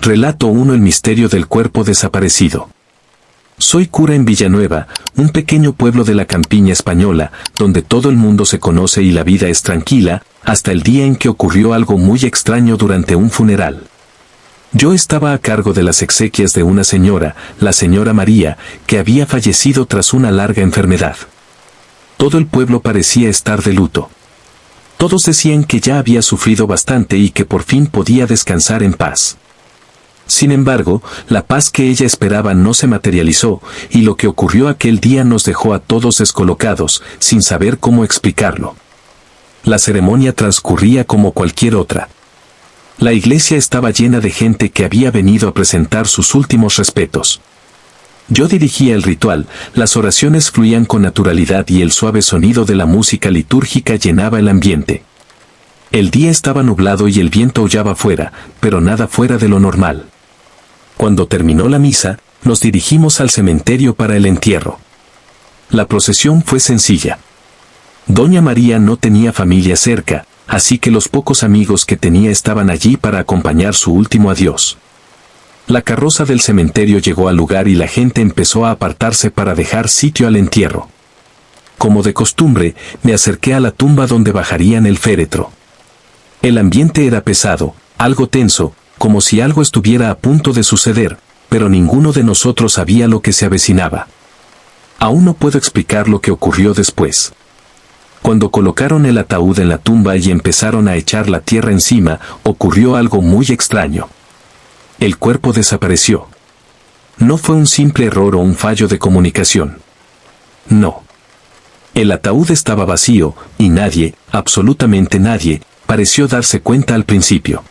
Relato 1: El misterio del cuerpo desaparecido. Soy cura en Villanueva, un pequeño pueblo de la campiña española, donde todo el mundo se conoce y la vida es tranquila, hasta el día en que ocurrió algo muy extraño durante un funeral. Yo estaba a cargo de las exequias de una señora, la señora María, que había fallecido tras una larga enfermedad. Todo el pueblo parecía estar de luto. Todos decían que ya había sufrido bastante y que por fin podía descansar en paz. Sin embargo, la paz que ella esperaba no se materializó, y lo que ocurrió aquel día nos dejó a todos descolocados, sin saber cómo explicarlo. La ceremonia transcurría como cualquier otra. La iglesia estaba llena de gente que había venido a presentar sus últimos respetos. Yo dirigía el ritual, las oraciones fluían con naturalidad y el suave sonido de la música litúrgica llenaba el ambiente. El día estaba nublado y el viento aullaba fuera, pero nada fuera de lo normal. Cuando terminó la misa, nos dirigimos al cementerio para el entierro. La procesión fue sencilla. Doña María no tenía familia cerca, así que los pocos amigos que tenía estaban allí para acompañar su último adiós. La carroza del cementerio llegó al lugar y la gente empezó a apartarse para dejar sitio al entierro. Como de costumbre, me acerqué a la tumba donde bajarían el féretro. El ambiente era pesado, algo tenso, como si algo estuviera a punto de suceder, pero ninguno de nosotros sabía lo que se avecinaba. Aún no puedo explicar lo que ocurrió después. Cuando colocaron el ataúd en la tumba y empezaron a echar la tierra encima, ocurrió algo muy extraño. El cuerpo desapareció. No fue un simple error o un fallo de comunicación. No. El ataúd estaba vacío, y nadie, absolutamente nadie, pareció darse cuenta al principio.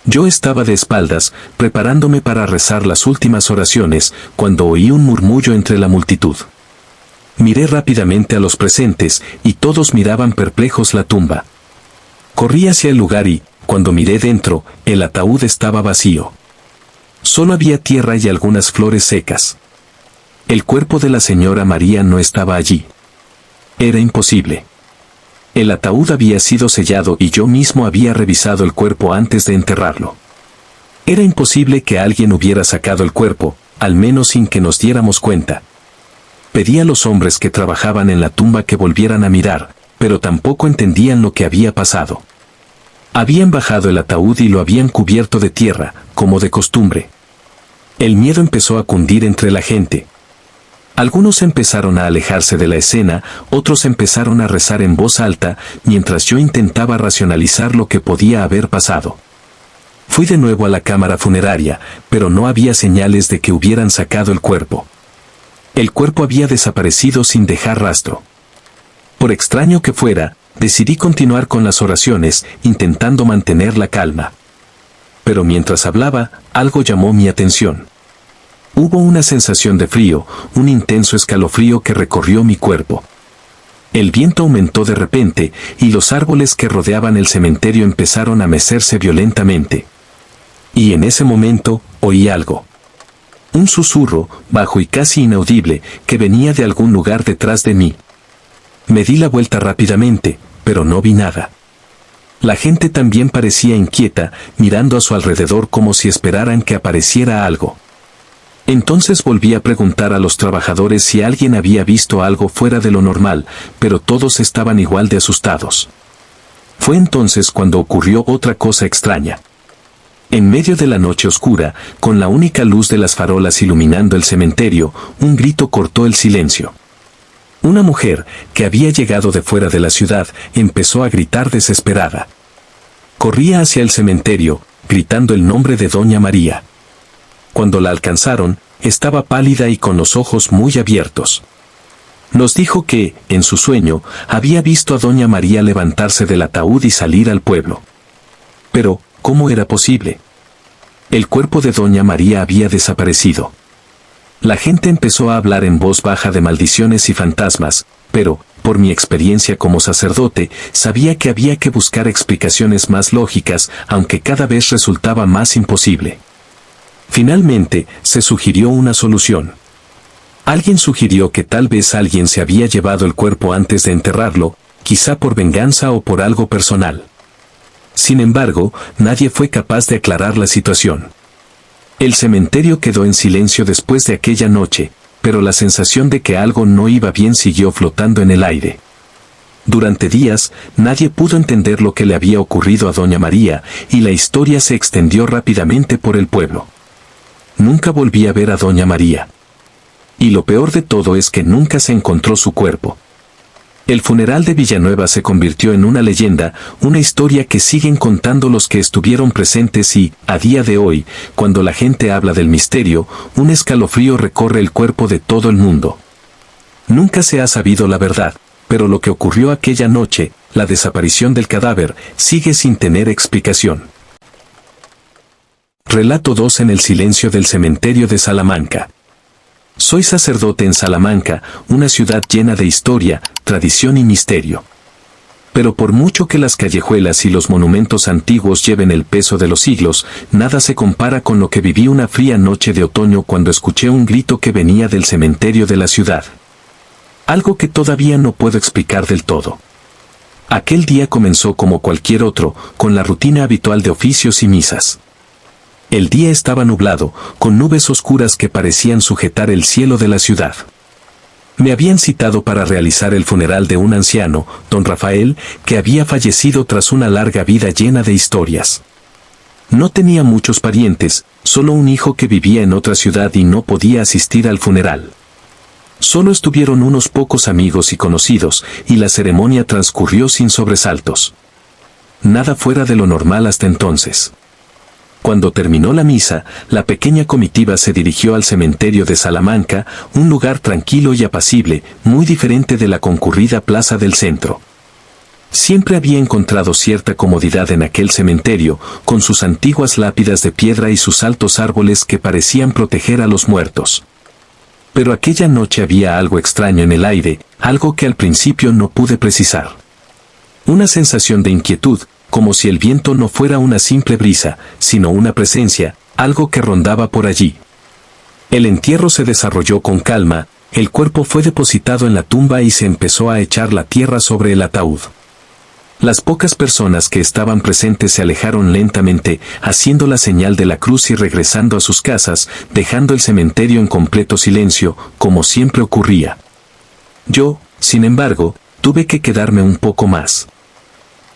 Yo estaba de espaldas, preparándome para rezar las últimas oraciones, cuando oí un murmullo entre la multitud. Miré rápidamente a los presentes, y todos miraban perplejos la tumba. Corrí hacia el lugar y, cuando miré dentro, el ataúd estaba vacío. Solo había tierra y algunas flores secas. El cuerpo de la señora María no estaba allí. Era imposible. El ataúd había sido sellado y yo mismo había revisado el cuerpo antes de enterrarlo. Era imposible que alguien hubiera sacado el cuerpo, al menos sin que nos diéramos cuenta. Pedí a los hombres que trabajaban en la tumba que volvieran a mirar, pero tampoco entendían lo que había pasado. Habían bajado el ataúd y lo habían cubierto de tierra, como de costumbre. El miedo empezó a cundir entre la gente. Algunos empezaron a alejarse de la escena, otros empezaron a rezar en voz alta, mientras yo intentaba racionalizar lo que podía haber pasado. Fui de nuevo a la cámara funeraria, pero no había señales de que hubieran sacado el cuerpo. El cuerpo había desaparecido sin dejar rastro. Por extraño que fuera, decidí continuar con las oraciones, intentando mantener la calma. Pero mientras hablaba, algo llamó mi atención. Hubo una sensación de frío, un intenso escalofrío que recorrió mi cuerpo. El viento aumentó de repente, y los árboles que rodeaban el cementerio empezaron a mecerse violentamente. Y en ese momento, oí algo. Un susurro, bajo y casi inaudible, que venía de algún lugar detrás de mí. Me di la vuelta rápidamente, pero no vi nada. La gente también parecía inquieta, mirando a su alrededor como si esperaran que apareciera algo. Entonces volví a preguntar a los trabajadores si alguien había visto algo fuera de lo normal, pero todos estaban igual de asustados. Fue entonces cuando ocurrió otra cosa extraña. En medio de la noche oscura, con la única luz de las farolas iluminando el cementerio, un grito cortó el silencio. Una mujer, que había llegado de fuera de la ciudad, empezó a gritar desesperada. Corría hacia el cementerio, gritando el nombre de Doña María. Cuando la alcanzaron, estaba pálida y con los ojos muy abiertos. Nos dijo que, en su sueño, había visto a Doña María levantarse del ataúd y salir al pueblo. Pero, ¿cómo era posible? El cuerpo de Doña María había desaparecido. La gente empezó a hablar en voz baja de maldiciones y fantasmas, pero, por mi experiencia como sacerdote, sabía que había que buscar explicaciones más lógicas, aunque cada vez resultaba más imposible. Finalmente, se sugirió una solución. Alguien sugirió que tal vez alguien se había llevado el cuerpo antes de enterrarlo, quizá por venganza o por algo personal. Sin embargo, nadie fue capaz de aclarar la situación. El cementerio quedó en silencio después de aquella noche, pero la sensación de que algo no iba bien siguió flotando en el aire. Durante días, nadie pudo entender lo que le había ocurrido a doña María, y la historia se extendió rápidamente por el pueblo. Nunca volví a ver a doña María. Y lo peor de todo es que nunca se encontró su cuerpo. El funeral de Villanueva se convirtió en una leyenda, una historia que siguen contando los que estuvieron presentes y, a día de hoy, cuando la gente habla del misterio, un escalofrío recorre el cuerpo de todo el mundo. Nunca se ha sabido la verdad, pero lo que ocurrió aquella noche, la desaparición del cadáver, sigue sin tener explicación. Relato 2 en el silencio del cementerio de Salamanca. Soy sacerdote en Salamanca, una ciudad llena de historia, tradición y misterio. Pero por mucho que las callejuelas y los monumentos antiguos lleven el peso de los siglos, nada se compara con lo que viví una fría noche de otoño cuando escuché un grito que venía del cementerio de la ciudad. Algo que todavía no puedo explicar del todo. Aquel día comenzó como cualquier otro, con la rutina habitual de oficios y misas. El día estaba nublado, con nubes oscuras que parecían sujetar el cielo de la ciudad. Me habían citado para realizar el funeral de un anciano, don Rafael, que había fallecido tras una larga vida llena de historias. No tenía muchos parientes, solo un hijo que vivía en otra ciudad y no podía asistir al funeral. Solo estuvieron unos pocos amigos y conocidos, y la ceremonia transcurrió sin sobresaltos. Nada fuera de lo normal hasta entonces. Cuando terminó la misa, la pequeña comitiva se dirigió al cementerio de Salamanca, un lugar tranquilo y apacible, muy diferente de la concurrida plaza del centro. Siempre había encontrado cierta comodidad en aquel cementerio, con sus antiguas lápidas de piedra y sus altos árboles que parecían proteger a los muertos. Pero aquella noche había algo extraño en el aire, algo que al principio no pude precisar. Una sensación de inquietud, como si el viento no fuera una simple brisa, sino una presencia, algo que rondaba por allí. El entierro se desarrolló con calma, el cuerpo fue depositado en la tumba y se empezó a echar la tierra sobre el ataúd. Las pocas personas que estaban presentes se alejaron lentamente, haciendo la señal de la cruz y regresando a sus casas, dejando el cementerio en completo silencio, como siempre ocurría. Yo, sin embargo, tuve que quedarme un poco más.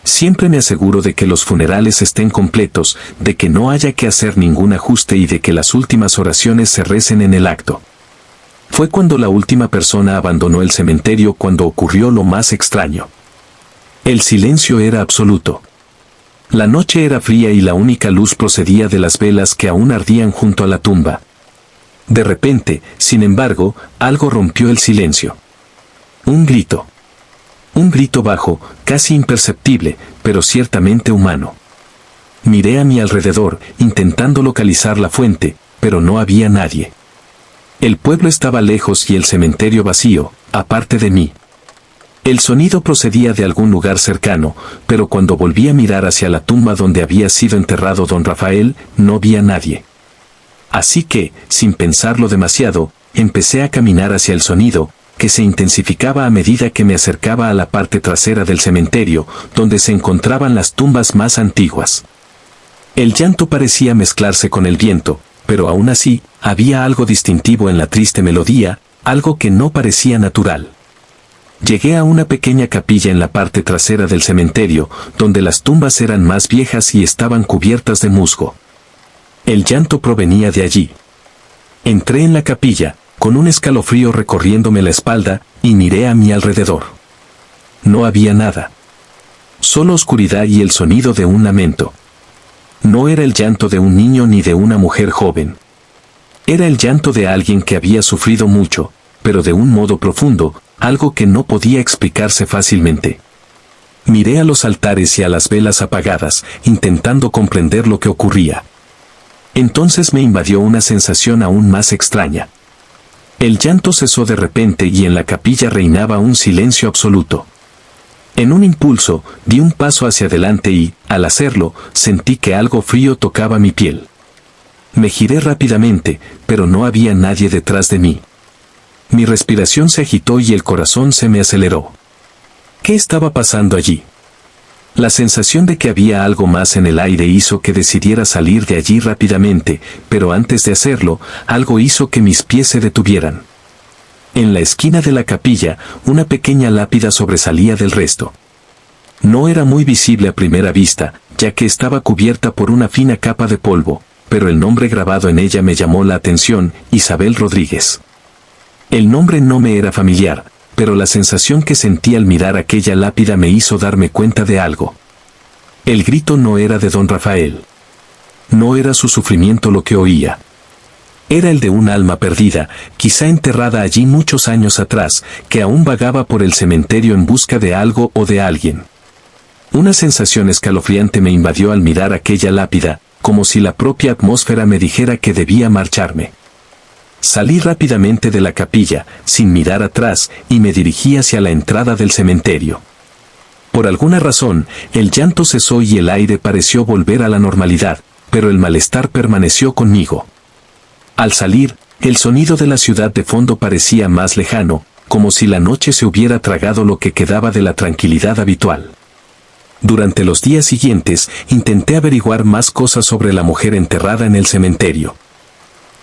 Siempre me aseguro de que los funerales estén completos, de que no haya que hacer ningún ajuste y de que las últimas oraciones se recen en el acto. Fue cuando la última persona abandonó el cementerio cuando ocurrió lo más extraño. El silencio era absoluto. La noche era fría y la única luz procedía de las velas que aún ardían junto a la tumba. De repente, sin embargo, algo rompió el silencio. Un grito. Un grito bajo, casi imperceptible, pero ciertamente humano. Miré a mi alrededor, intentando localizar la fuente, pero no había nadie. El pueblo estaba lejos y el cementerio vacío, aparte de mí. El sonido procedía de algún lugar cercano, pero cuando volví a mirar hacia la tumba donde había sido enterrado don Rafael, no vi a nadie. Así que, sin pensarlo demasiado, empecé a caminar hacia el sonido, que se intensificaba a medida que me acercaba a la parte trasera del cementerio, donde se encontraban las tumbas más antiguas. El llanto parecía mezclarse con el viento, pero aún así, había algo distintivo en la triste melodía, algo que no parecía natural. Llegué a una pequeña capilla en la parte trasera del cementerio, donde las tumbas eran más viejas y estaban cubiertas de musgo. El llanto provenía de allí. Entré en la capilla, con un escalofrío recorriéndome la espalda, y miré a mi alrededor. No había nada. Solo oscuridad y el sonido de un lamento. No era el llanto de un niño ni de una mujer joven. Era el llanto de alguien que había sufrido mucho, pero de un modo profundo, algo que no podía explicarse fácilmente. Miré a los altares y a las velas apagadas, intentando comprender lo que ocurría. Entonces me invadió una sensación aún más extraña. El llanto cesó de repente y en la capilla reinaba un silencio absoluto. En un impulso, di un paso hacia adelante y, al hacerlo, sentí que algo frío tocaba mi piel. Me giré rápidamente, pero no había nadie detrás de mí. Mi respiración se agitó y el corazón se me aceleró. ¿Qué estaba pasando allí? La sensación de que había algo más en el aire hizo que decidiera salir de allí rápidamente, pero antes de hacerlo, algo hizo que mis pies se detuvieran. En la esquina de la capilla, una pequeña lápida sobresalía del resto. No era muy visible a primera vista, ya que estaba cubierta por una fina capa de polvo, pero el nombre grabado en ella me llamó la atención: Isabel Rodríguez. El nombre no me era familiar, pero la sensación que sentí al mirar aquella lápida me hizo darme cuenta de algo. El grito no era de don Rafael. No era su sufrimiento lo que oía. Era el de un alma perdida, quizá enterrada allí muchos años atrás, que aún vagaba por el cementerio en busca de algo o de alguien. Una sensación escalofriante me invadió al mirar aquella lápida, como si la propia atmósfera me dijera que debía marcharme. Salí rápidamente de la capilla, sin mirar atrás, y me dirigí hacia la entrada del cementerio. Por alguna razón, el llanto cesó y el aire pareció volver a la normalidad, pero el malestar permaneció conmigo. Al salir, el sonido de la ciudad de fondo parecía más lejano, como si la noche se hubiera tragado lo que quedaba de la tranquilidad habitual. Durante los días siguientes, intenté averiguar más cosas sobre la mujer enterrada en el cementerio.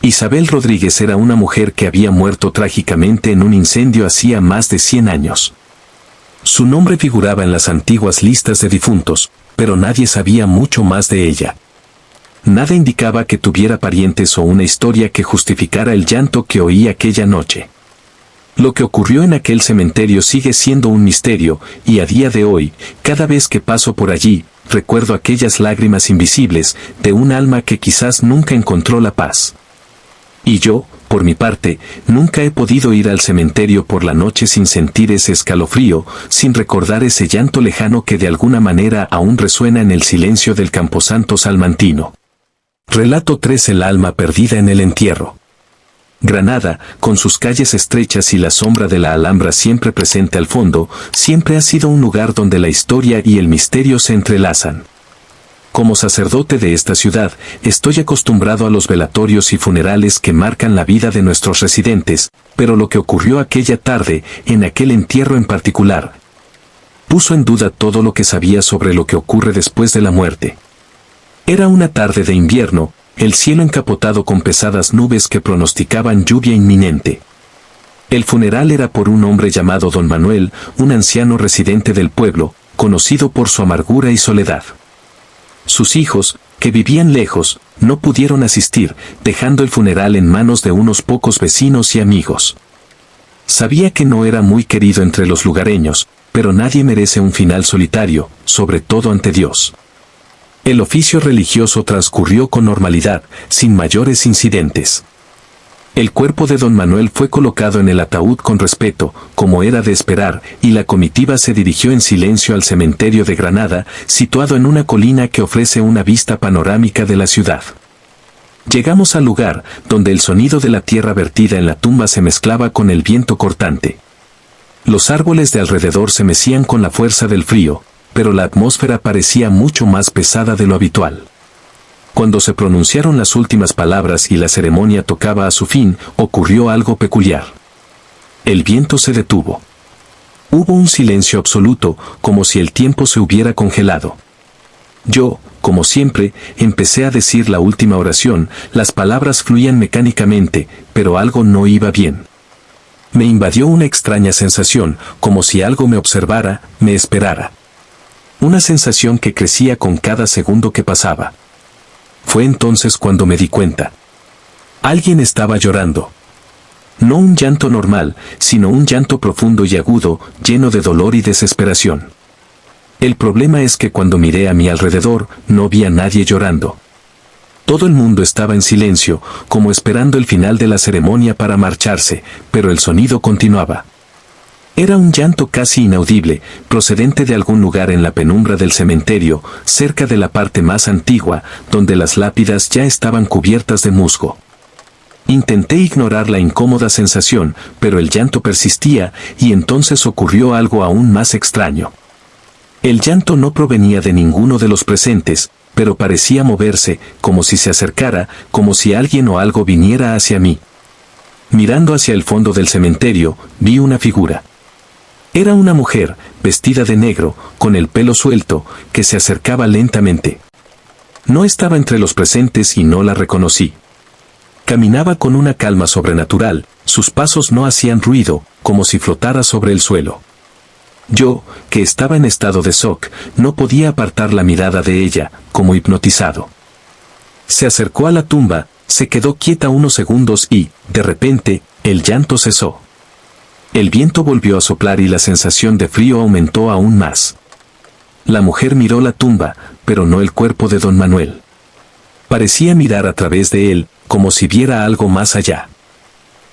Isabel Rodríguez era una mujer que había muerto trágicamente en un incendio hacía más de 100 años. Su nombre figuraba en las antiguas listas de difuntos, pero nadie sabía mucho más de ella. Nada indicaba que tuviera parientes o una historia que justificara el llanto que oí aquella noche. Lo que ocurrió en aquel cementerio sigue siendo un misterio, y a día de hoy, cada vez que paso por allí, recuerdo aquellas lágrimas invisibles de un alma que quizás nunca encontró la paz. Y yo, por mi parte, nunca he podido ir al cementerio por la noche sin sentir ese escalofrío, sin recordar ese llanto lejano que de alguna manera aún resuena en el silencio del camposanto salmantino. Relato 3: El alma perdida en el entierro. Granada, con sus calles estrechas y la sombra de la Alhambra siempre presente al fondo, siempre ha sido un lugar donde la historia y el misterio se entrelazan. Como sacerdote de esta ciudad, estoy acostumbrado a los velatorios y funerales que marcan la vida de nuestros residentes, pero lo que ocurrió aquella tarde, en aquel entierro en particular, puso en duda todo lo que sabía sobre lo que ocurre después de la muerte. Era una tarde de invierno, el cielo encapotado con pesadas nubes que pronosticaban lluvia inminente. El funeral era por un hombre llamado Don Manuel, un anciano residente del pueblo, conocido por su amargura y soledad. Sus hijos, que vivían lejos, no pudieron asistir, dejando el funeral en manos de unos pocos vecinos y amigos. Sabía que no era muy querido entre los lugareños, pero nadie merece un final solitario, sobre todo ante Dios. El oficio religioso transcurrió con normalidad, sin mayores incidentes. El cuerpo de don Manuel fue colocado en el ataúd con respeto, como era de esperar, y la comitiva se dirigió en silencio al cementerio de Granada, situado en una colina que ofrece una vista panorámica de la ciudad. Llegamos al lugar, donde el sonido de la tierra vertida en la tumba se mezclaba con el viento cortante. Los árboles de alrededor se mecían con la fuerza del frío, pero la atmósfera parecía mucho más pesada de lo habitual. Cuando se pronunciaron las últimas palabras y la ceremonia tocaba a su fin, ocurrió algo peculiar. El viento se detuvo. Hubo un silencio absoluto, como si el tiempo se hubiera congelado. Yo, como siempre, empecé a decir la última oración, las palabras fluían mecánicamente, pero algo no iba bien. Me invadió una extraña sensación, como si algo me observara, me esperara. Una sensación que crecía con cada segundo que pasaba. Fue entonces cuando me di cuenta. Alguien estaba llorando. No un llanto normal, sino un llanto profundo y agudo, lleno de dolor y desesperación. El problema es que cuando miré a mi alrededor, no vi a nadie llorando. Todo el mundo estaba en silencio, como esperando el final de la ceremonia para marcharse, pero el sonido continuaba. Era un llanto casi inaudible, procedente de algún lugar en la penumbra del cementerio, cerca de la parte más antigua, donde las lápidas ya estaban cubiertas de musgo. Intenté ignorar la incómoda sensación, pero el llanto persistía, y entonces ocurrió algo aún más extraño. El llanto no provenía de ninguno de los presentes, pero parecía moverse, como si se acercara, como si alguien o algo viniera hacia mí. Mirando hacia el fondo del cementerio, vi una figura. Era una mujer, vestida de negro, con el pelo suelto, que se acercaba lentamente. No estaba entre los presentes y no la reconocí. Caminaba con una calma sobrenatural, sus pasos no hacían ruido, como si flotara sobre el suelo. Yo, que estaba en estado de shock, no podía apartar la mirada de ella, como hipnotizado. Se acercó a la tumba, se quedó quieta unos segundos y, de repente, el llanto cesó. El viento volvió a soplar y la sensación de frío aumentó aún más. La mujer miró la tumba, pero no el cuerpo de don Manuel. Parecía mirar a través de él, como si viera algo más allá.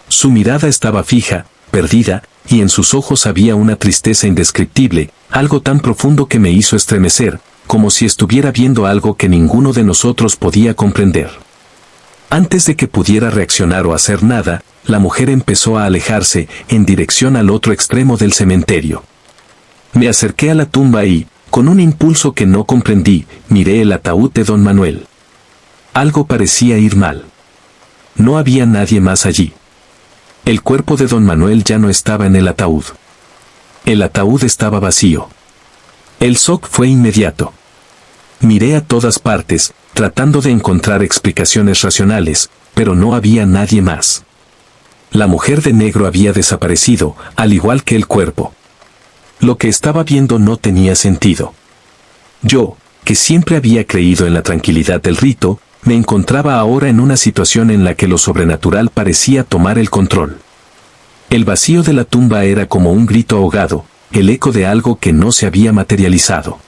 Su mirada estaba fija, perdida, y en sus ojos había una tristeza indescriptible, algo tan profundo que me hizo estremecer, como si estuviera viendo algo que ninguno de nosotros podía comprender. Antes de que pudiera reaccionar o hacer nada, la mujer empezó a alejarse, en dirección al otro extremo del cementerio. Me acerqué a la tumba y, con un impulso que no comprendí, miré el ataúd de don Manuel. Algo parecía ir mal. No había nadie más allí. El cuerpo de don Manuel ya no estaba en el ataúd. El ataúd estaba vacío. El shock fue inmediato. Miré a todas partes, tratando de encontrar explicaciones racionales, pero no había nadie más. La mujer de negro había desaparecido, al igual que el cuerpo. Lo que estaba viendo no tenía sentido. Yo, que siempre había creído en la tranquilidad del rito, me encontraba ahora en una situación en la que lo sobrenatural parecía tomar el control. El vacío de la tumba era como un grito ahogado, el eco de algo que no se había materializado.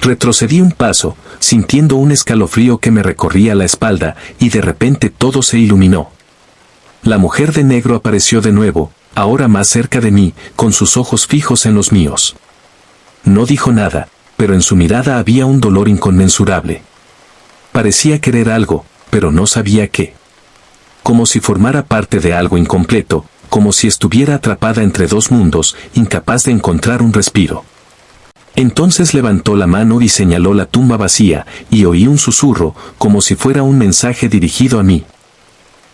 Retrocedí un paso, sintiendo un escalofrío que me recorría la espalda, y de repente todo se iluminó. La mujer de negro apareció de nuevo, ahora más cerca de mí, con sus ojos fijos en los míos. No dijo nada, pero en su mirada había un dolor inconmensurable. Parecía querer algo, pero no sabía qué. Como si formara parte de algo incompleto, como si estuviera atrapada entre dos mundos, incapaz de encontrar un respiro. Entonces levantó la mano y señaló la tumba vacía, y oí un susurro, como si fuera un mensaje dirigido a mí.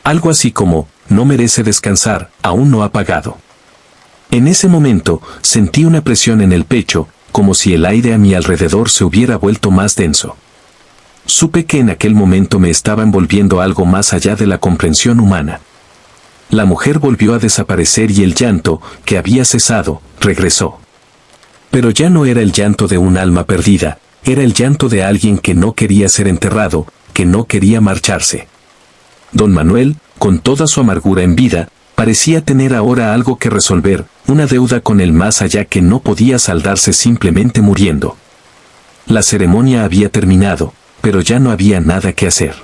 Algo así como, no merece descansar, aún no ha pagado. En ese momento, sentí una presión en el pecho, como si el aire a mi alrededor se hubiera vuelto más denso. Supe que en aquel momento me estaba envolviendo algo más allá de la comprensión humana. La mujer volvió a desaparecer y el llanto, que había cesado, regresó. Pero ya no era el llanto de un alma perdida, era el llanto de alguien que no quería ser enterrado, que no quería marcharse. Don Manuel, con toda su amargura en vida, parecía tener ahora algo que resolver, una deuda con el más allá que no podía saldarse simplemente muriendo. La ceremonia había terminado, pero ya no había nada que hacer.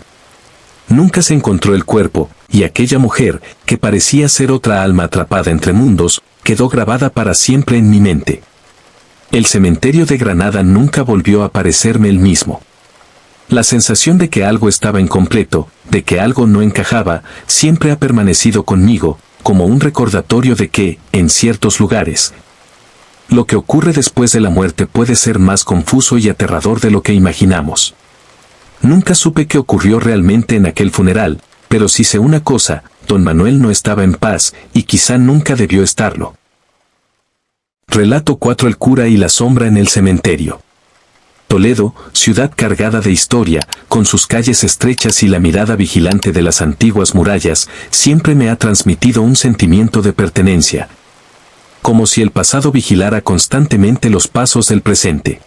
Nunca se encontró el cuerpo, y aquella mujer, que parecía ser otra alma atrapada entre mundos, quedó grabada para siempre en mi mente. El cementerio de Granada nunca volvió a parecerme el mismo. La sensación de que algo estaba incompleto, de que algo no encajaba, siempre ha permanecido conmigo, como un recordatorio de que, en ciertos lugares, lo que ocurre después de la muerte puede ser más confuso y aterrador de lo que imaginamos. Nunca supe qué ocurrió realmente en aquel funeral, pero sí sé una cosa, don Manuel no estaba en paz, y quizá nunca debió estarlo. Relato 4: El cura y la sombra en el cementerio. Toledo, ciudad cargada de historia, con sus calles estrechas y la mirada vigilante de las antiguas murallas, siempre me ha transmitido un sentimiento de pertenencia. Como si el pasado vigilara constantemente los pasos del presente.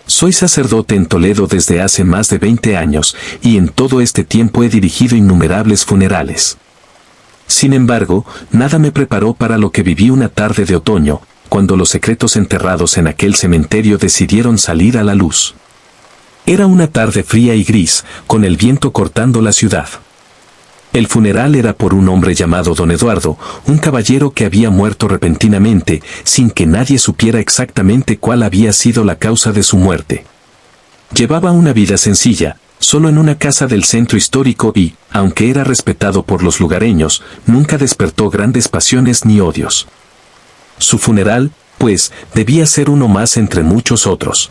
Soy sacerdote en Toledo desde hace más de 20 años, y en todo este tiempo he dirigido innumerables funerales. Sin embargo, nada me preparó para lo que viví una tarde de otoño, cuando los secretos enterrados en aquel cementerio decidieron salir a la luz. Era una tarde fría y gris, con el viento cortando la ciudad. El funeral era por un hombre llamado don Eduardo, un caballero que había muerto repentinamente, sin que nadie supiera exactamente cuál había sido la causa de su muerte. Llevaba una vida sencilla, solo en una casa del centro histórico y, aunque era respetado por los lugareños, nunca despertó grandes pasiones ni odios. Su funeral, pues, debía ser uno más entre muchos otros.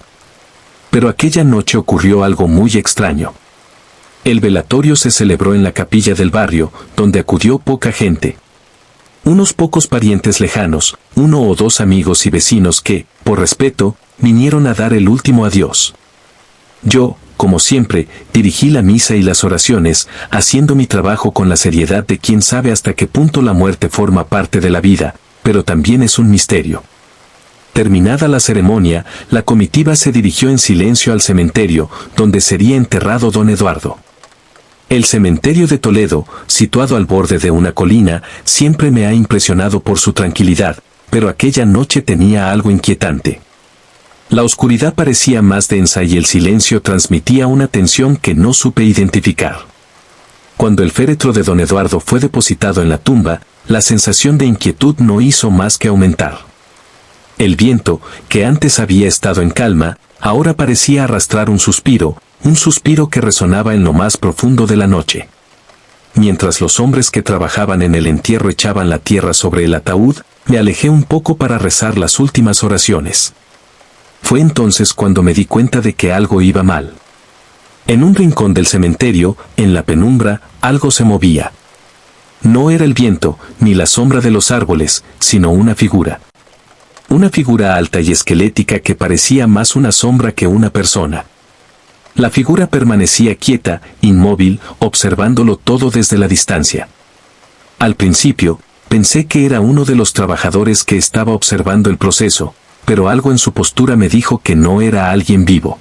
Pero aquella noche ocurrió algo muy extraño. El velatorio se celebró en la capilla del barrio, donde acudió poca gente. Unos pocos parientes lejanos, 1 o 2 amigos y vecinos que, por respeto, vinieron a dar el último adiós. Yo, como siempre, dirigí la misa y las oraciones, haciendo mi trabajo con la seriedad de quien sabe hasta qué punto la muerte forma parte de la vida, pero también es un misterio. Terminada la ceremonia, la comitiva se dirigió en silencio al cementerio, donde sería enterrado don Eduardo. El cementerio de Toledo, situado al borde de una colina, siempre me ha impresionado por su tranquilidad, pero aquella noche tenía algo inquietante. La oscuridad parecía más densa y el silencio transmitía una tensión que no supe identificar. Cuando el féretro de don Eduardo fue depositado en la tumba, la sensación de inquietud no hizo más que aumentar. El viento, que antes había estado en calma, ahora parecía arrastrar un suspiro que resonaba en lo más profundo de la noche. Mientras los hombres que trabajaban en el entierro echaban la tierra sobre el ataúd, me alejé un poco para rezar las últimas oraciones. Fue entonces cuando me di cuenta de que algo iba mal. En un rincón del cementerio, en la penumbra, algo se movía. No era el viento, ni la sombra de los árboles, sino una figura. Una figura alta y esquelética que parecía más una sombra que una persona. La figura permanecía quieta, inmóvil, observándolo todo desde la distancia. Al principio, pensé que era uno de los trabajadores que estaba observando el proceso, pero algo en su postura me dijo que no era alguien vivo.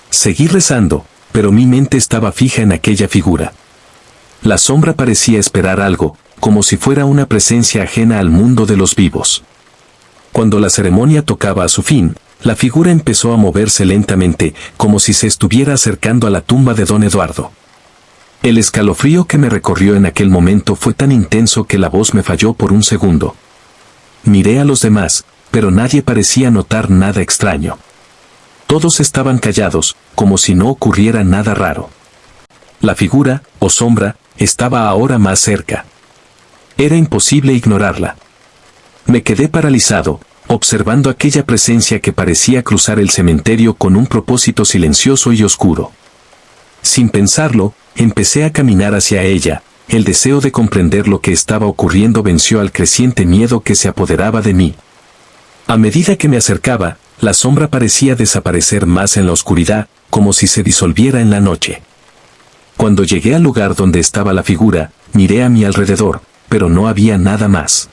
Seguí rezando, pero mi mente estaba fija en aquella figura. La sombra parecía esperar algo, como si fuera una presencia ajena al mundo de los vivos. Cuando la ceremonia tocaba a su fin, la figura empezó a moverse lentamente, como si se estuviera acercando a la tumba de don Eduardo. El escalofrío que me recorrió en aquel momento fue tan intenso que la voz me falló por un segundo. Miré a los demás, pero nadie parecía notar nada extraño. Todos estaban callados, como si no ocurriera nada raro. La figura, o sombra, estaba ahora más cerca. Era imposible ignorarla. Me quedé paralizado, observando aquella presencia que parecía cruzar el cementerio con un propósito silencioso y oscuro. Sin pensarlo, empecé a caminar hacia ella. El deseo de comprender lo que estaba ocurriendo venció al creciente miedo que se apoderaba de mí. A medida que me acercaba, la sombra parecía desaparecer más en la oscuridad, como si se disolviera en la noche. Cuando llegué al lugar donde estaba la figura, miré a mi alrededor, pero no había nada más.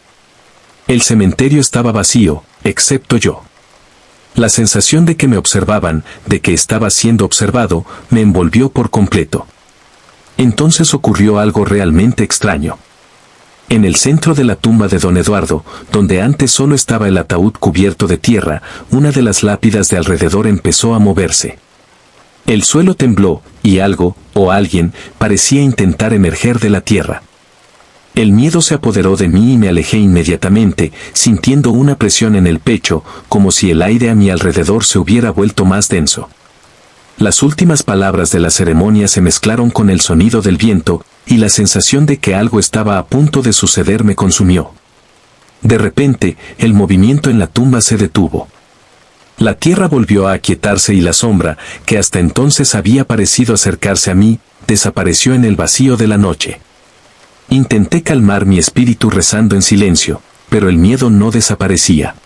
El cementerio estaba vacío, excepto yo. La sensación de que me observaban, de que estaba siendo observado, me envolvió por completo. Entonces ocurrió algo realmente extraño. En el centro de la tumba de don Eduardo, donde antes solo estaba el ataúd cubierto de tierra, una de las lápidas de alrededor empezó a moverse. El suelo tembló, y algo, o alguien, parecía intentar emerger de la tierra. El miedo se apoderó de mí y me alejé inmediatamente, sintiendo una presión en el pecho, como si el aire a mi alrededor se hubiera vuelto más denso. Las últimas palabras de la ceremonia se mezclaron con el sonido del viento, y la sensación de que algo estaba a punto de suceder me consumió. De repente, el movimiento en la tumba se detuvo. La tierra volvió a aquietarse y la sombra, que hasta entonces había parecido acercarse a mí, desapareció en el vacío de la noche. Intenté calmar mi espíritu rezando en silencio, pero el miedo no desaparecía.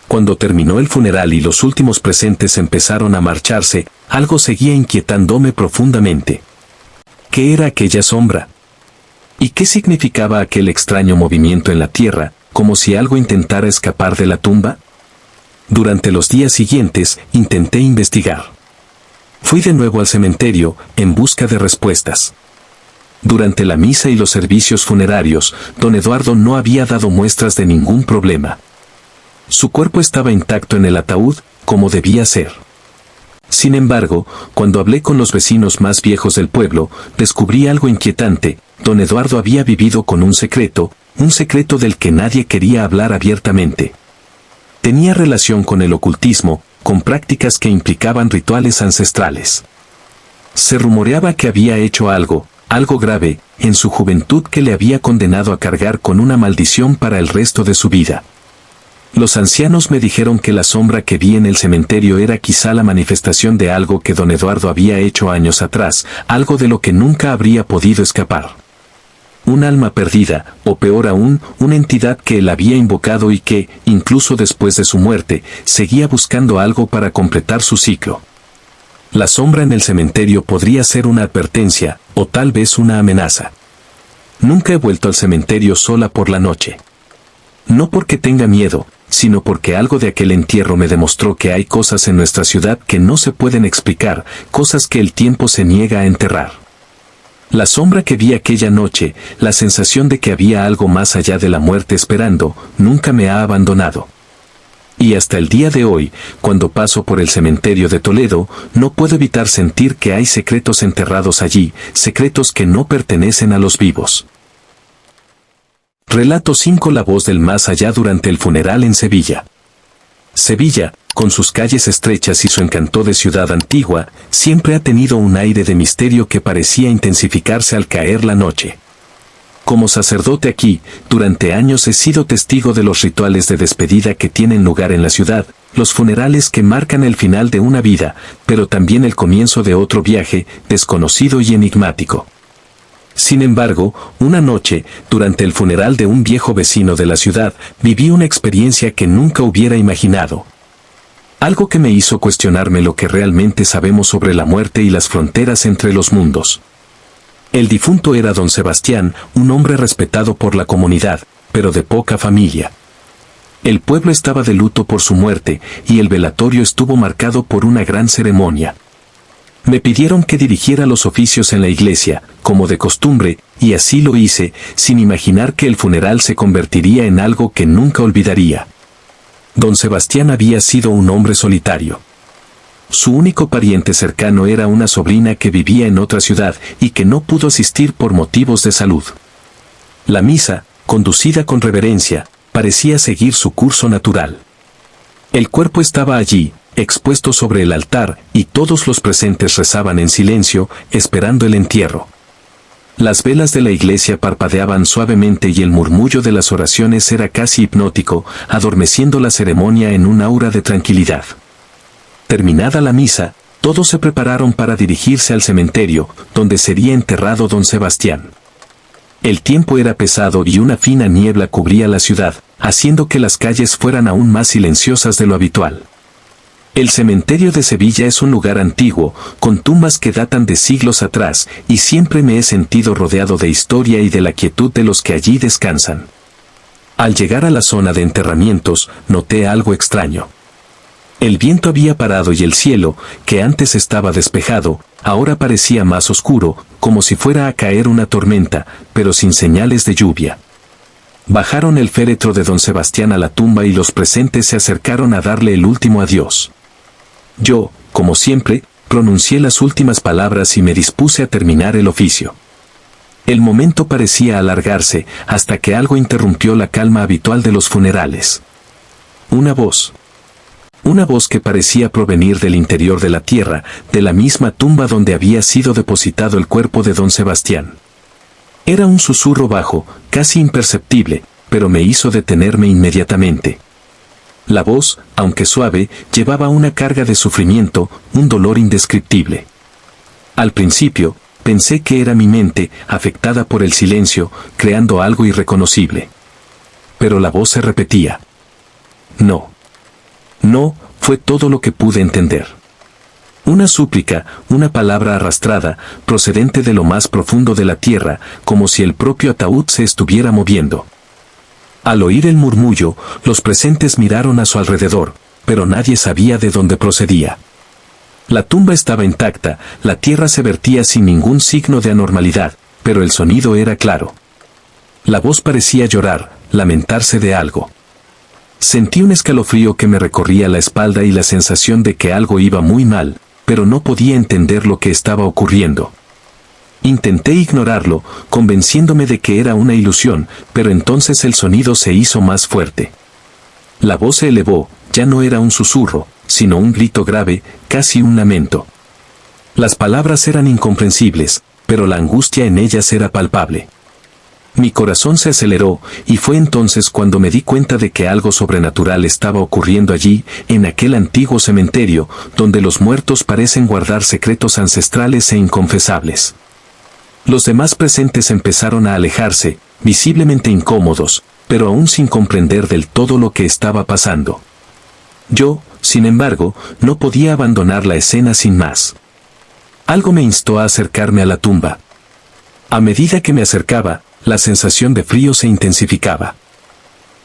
Cuando terminó el funeral y los últimos presentes empezaron a marcharse, algo seguía inquietándome profundamente. ¿Qué era aquella sombra? ¿Y qué significaba aquel extraño movimiento en la tierra, como si algo intentara escapar de la tumba? Durante los días siguientes, intenté investigar. Fui de nuevo al cementerio, en busca de respuestas. Durante la misa y los servicios funerarios, don Eduardo no había dado muestras de ningún problema. Su cuerpo estaba intacto en el ataúd, como debía ser. Sin embargo, cuando hablé con los vecinos más viejos del pueblo, descubrí algo inquietante. Don Eduardo había vivido con un secreto del que nadie quería hablar abiertamente. Tenía relación con el ocultismo, con prácticas que implicaban rituales ancestrales. Se rumoreaba que había hecho algo grave, en su juventud que le había condenado a cargar con una maldición para el resto de su vida. Los ancianos me dijeron que la sombra que vi en el cementerio era quizá la manifestación de algo que don Eduardo había hecho años atrás, algo de lo que nunca habría podido escapar. un alma perdida, o peor aún, una entidad que él había invocado y que, incluso después de su muerte, seguía buscando algo para completar su ciclo. La sombra en el cementerio podría ser una advertencia, o tal vez una amenaza. Nunca he vuelto al cementerio sola por la noche. No porque tenga miedo, sino porque algo de aquel entierro me demostró que hay cosas en nuestra ciudad que no se pueden explicar, cosas que el tiempo se niega a enterrar. La sombra que vi aquella noche, la sensación de que había algo más allá de la muerte esperando, nunca me ha abandonado. Y hasta el día de hoy, cuando paso por el cementerio de Toledo, no puedo evitar sentir que hay secretos enterrados allí, secretos que no pertenecen a los vivos. Relato 5: La voz del más allá durante el funeral en Sevilla. Sevilla, con sus calles estrechas y su encanto de ciudad antigua, siempre ha tenido un aire de misterio que parecía intensificarse al caer la noche. Como sacerdote aquí, durante años he sido testigo de los rituales de despedida que tienen lugar en la ciudad, los funerales que marcan el final de una vida, pero también el comienzo de otro viaje, desconocido y enigmático. Sin embargo, una noche, durante el funeral de un viejo vecino de la ciudad, viví una experiencia que nunca hubiera imaginado. Algo que me hizo cuestionarme lo que realmente sabemos sobre la muerte y las fronteras entre los mundos. El difunto era don Sebastián, un hombre respetado por la comunidad, pero de poca familia. El pueblo estaba de luto por su muerte, y el velatorio estuvo marcado por una gran ceremonia. Me pidieron que dirigiera los oficios en la iglesia, como de costumbre, y así lo hice, sin imaginar que el funeral se convertiría en algo que nunca olvidaría. Don Sebastián había sido un hombre solitario. Su único pariente cercano era una sobrina que vivía en otra ciudad y que no pudo asistir por motivos de salud. La misa, conducida con reverencia, parecía seguir su curso natural. El cuerpo estaba allí, expuesto sobre el altar, y todos los presentes rezaban en silencio, esperando el entierro. Las velas de la iglesia parpadeaban suavemente y el murmullo de las oraciones era casi hipnótico, adormeciendo la ceremonia en un aura de tranquilidad. Terminada la misa, todos se prepararon para dirigirse al cementerio, donde sería enterrado don Sebastián. El tiempo era pesado y una fina niebla cubría la ciudad, haciendo que las calles fueran aún más silenciosas de lo habitual. El cementerio de Sevilla es un lugar antiguo, con tumbas que datan de siglos atrás, y siempre me he sentido rodeado de historia y de la quietud de los que allí descansan. Al llegar a la zona de enterramientos, noté algo extraño. El viento había parado y el cielo, que antes estaba despejado, ahora parecía más oscuro, como si fuera a caer una tormenta, pero sin señales de lluvia. Bajaron el féretro de don Sebastián a la tumba y los presentes se acercaron a darle el último adiós. Yo, como siempre, pronuncié las últimas palabras y me dispuse a terminar el oficio. El momento parecía alargarse, hasta que algo interrumpió la calma habitual de los funerales. Una voz. Una voz que parecía provenir del interior de la tierra, de la misma tumba donde había sido depositado el cuerpo de don Sebastián. Era un susurro bajo, casi imperceptible, pero me hizo detenerme inmediatamente. La voz, aunque suave, llevaba una carga de sufrimiento, un dolor indescriptible. Al principio, pensé que era mi mente, afectada por el silencio, creando algo irreconocible. Pero la voz se repetía. No. No, fue todo lo que pude entender. Una súplica, una palabra arrastrada, procedente de lo más profundo de la tierra, como si el propio ataúd se estuviera moviendo. Al oír el murmullo, los presentes miraron a su alrededor, pero nadie sabía de dónde procedía. La tumba estaba intacta, la tierra se vertía sin ningún signo de anormalidad, pero el sonido era claro. La voz parecía llorar, lamentarse de algo. Sentí un escalofrío que me recorría la espalda y la sensación de que algo iba muy mal, pero no podía entender lo que estaba ocurriendo. Intenté ignorarlo, convenciéndome de que era una ilusión, pero entonces el sonido se hizo más fuerte. La voz se elevó, ya no era un susurro, sino un grito grave, casi un lamento. Las palabras eran incomprensibles, pero la angustia en ellas era palpable. Mi corazón se aceleró, y fue entonces cuando me di cuenta de que algo sobrenatural estaba ocurriendo allí, en aquel antiguo cementerio, donde los muertos parecen guardar secretos ancestrales e inconfesables. Los demás presentes empezaron a alejarse, visiblemente incómodos, pero aún sin comprender del todo lo que estaba pasando. Yo, sin embargo, no podía abandonar la escena sin más. Algo me instó a acercarme a la tumba. A medida que me acercaba, la sensación de frío se intensificaba.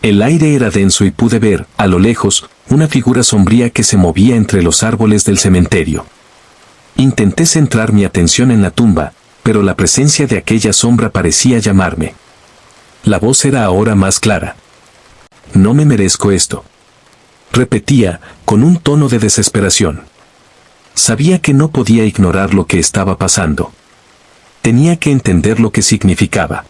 El aire era denso y pude ver, a lo lejos, una figura sombría que se movía entre los árboles del cementerio. Intenté centrar mi atención en la tumba, pero la presencia de aquella sombra parecía llamarme. La voz era ahora más clara. No me merezco esto. Repetía, con un tono de desesperación. Sabía que no podía ignorar lo que estaba pasando. Tenía que entender lo que significaba.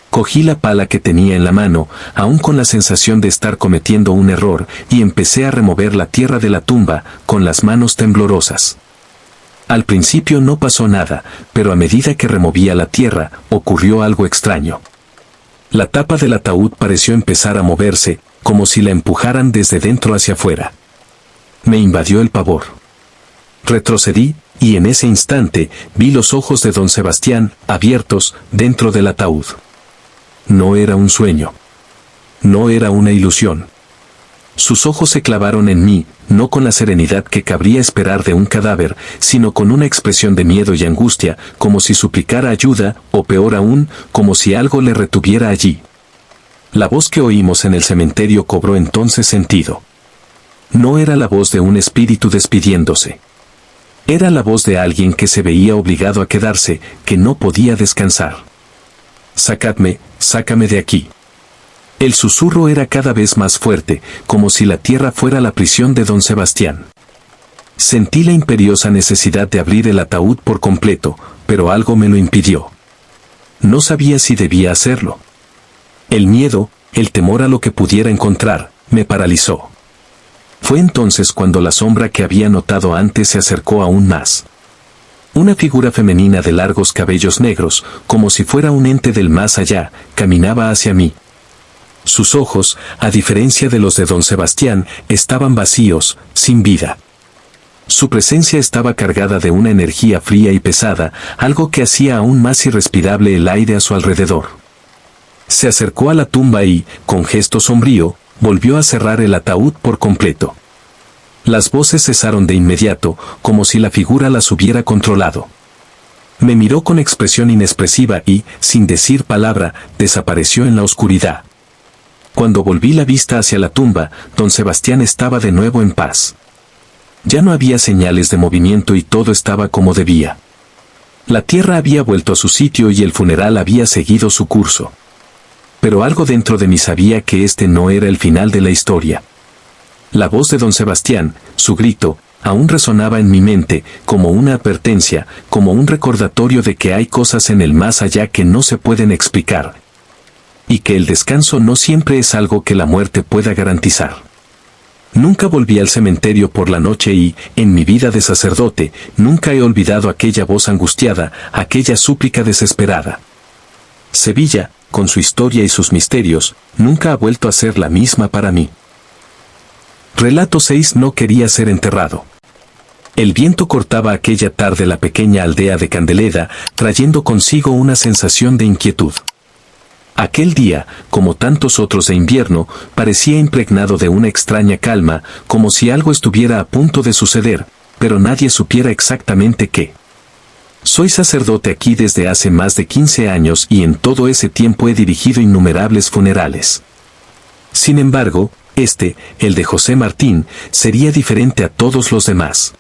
Cogí la pala que tenía en la mano, aún con la sensación de estar cometiendo un error, y empecé a remover la tierra de la tumba, con las manos temblorosas. Al principio no pasó nada, pero a medida que removía la tierra, ocurrió algo extraño. La tapa del ataúd pareció empezar a moverse, como si la empujaran desde dentro hacia afuera. Me invadió el pavor. Retrocedí, y en ese instante, vi los ojos de don Sebastián, abiertos, dentro del ataúd. No era un sueño. No era una ilusión. Sus ojos se clavaron en mí, no con la serenidad que cabría esperar de un cadáver, sino con una expresión de miedo y angustia, como si suplicara ayuda, o peor aún, como si algo le retuviera allí. La voz que oímos en el cementerio cobró entonces sentido. No era la voz de un espíritu despidiéndose. Era la voz de alguien que se veía obligado a quedarse, que no podía descansar. «Sácame, sácame de aquí». El susurro era cada vez más fuerte, como si la tierra fuera la prisión de don Sebastián. Sentí la imperiosa necesidad de abrir el ataúd por completo, pero algo me lo impidió. No sabía si debía hacerlo. El miedo, el temor a lo que pudiera encontrar, me paralizó. Fue entonces cuando la sombra que había notado antes se acercó aún más. Una figura femenina de largos cabellos negros, como si fuera un ente del más allá, caminaba hacia mí. Sus ojos, a diferencia de los de don Sebastián, estaban vacíos, sin vida. Su presencia estaba cargada de una energía fría y pesada, algo que hacía aún más irrespirable el aire a su alrededor. Se acercó a la tumba y, con gesto sombrío, volvió a cerrar el ataúd por completo. Las voces cesaron de inmediato, como si la figura las hubiera controlado. Me miró con expresión inexpresiva y, sin decir palabra, desapareció en la oscuridad. Cuando volví la vista hacia la tumba, don Sebastián estaba de nuevo en paz. Ya no había señales de movimiento y todo estaba como debía. La tierra había vuelto a su sitio y el funeral había seguido su curso. Pero algo dentro de mí sabía que este no era el final de la historia. La voz de don Sebastián, su grito, aún resonaba en mi mente, como una advertencia, como un recordatorio de que hay cosas en el más allá que no se pueden explicar, y que el descanso no siempre es algo que la muerte pueda garantizar. Nunca volví al cementerio por la noche y, en mi vida de sacerdote, nunca he olvidado aquella voz angustiada, aquella súplica desesperada. Sevilla, con su historia y sus misterios, nunca ha vuelto a ser la misma para mí. Relato 6. No quería ser enterrado. El viento cortaba aquella tarde la pequeña aldea de Candeleda, trayendo consigo una sensación de inquietud. Aquel día, como tantos otros de invierno, parecía impregnado de una extraña calma, como si algo estuviera a punto de suceder, pero nadie supiera exactamente qué. Soy sacerdote aquí desde hace más de 15 años y en todo ese tiempo he dirigido innumerables funerales. Sin embargo, el de José Martín, sería diferente a todos los demás.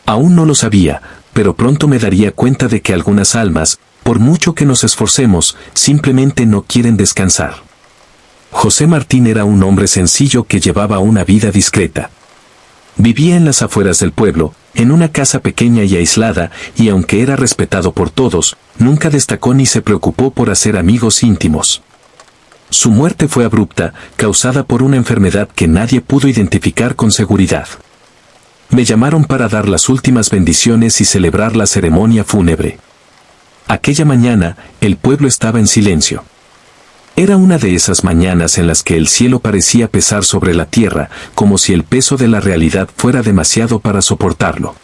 Aún no lo sabía, pero pronto me daría cuenta de que algunas almas, por mucho que nos esforcemos, simplemente no quieren descansar. José Martín era un hombre sencillo que llevaba una vida discreta. Vivía en las afueras del pueblo, en una casa pequeña y aislada, y aunque era respetado por todos, nunca destacó ni se preocupó por hacer amigos íntimos. Su muerte fue abrupta, causada por una enfermedad que nadie pudo identificar con seguridad. Me llamaron para dar las últimas bendiciones y celebrar la ceremonia fúnebre. Aquella mañana, el pueblo estaba en silencio. Era una de esas mañanas en las que el cielo parecía pesar sobre la tierra, como si el peso de la realidad fuera demasiado para soportarlo.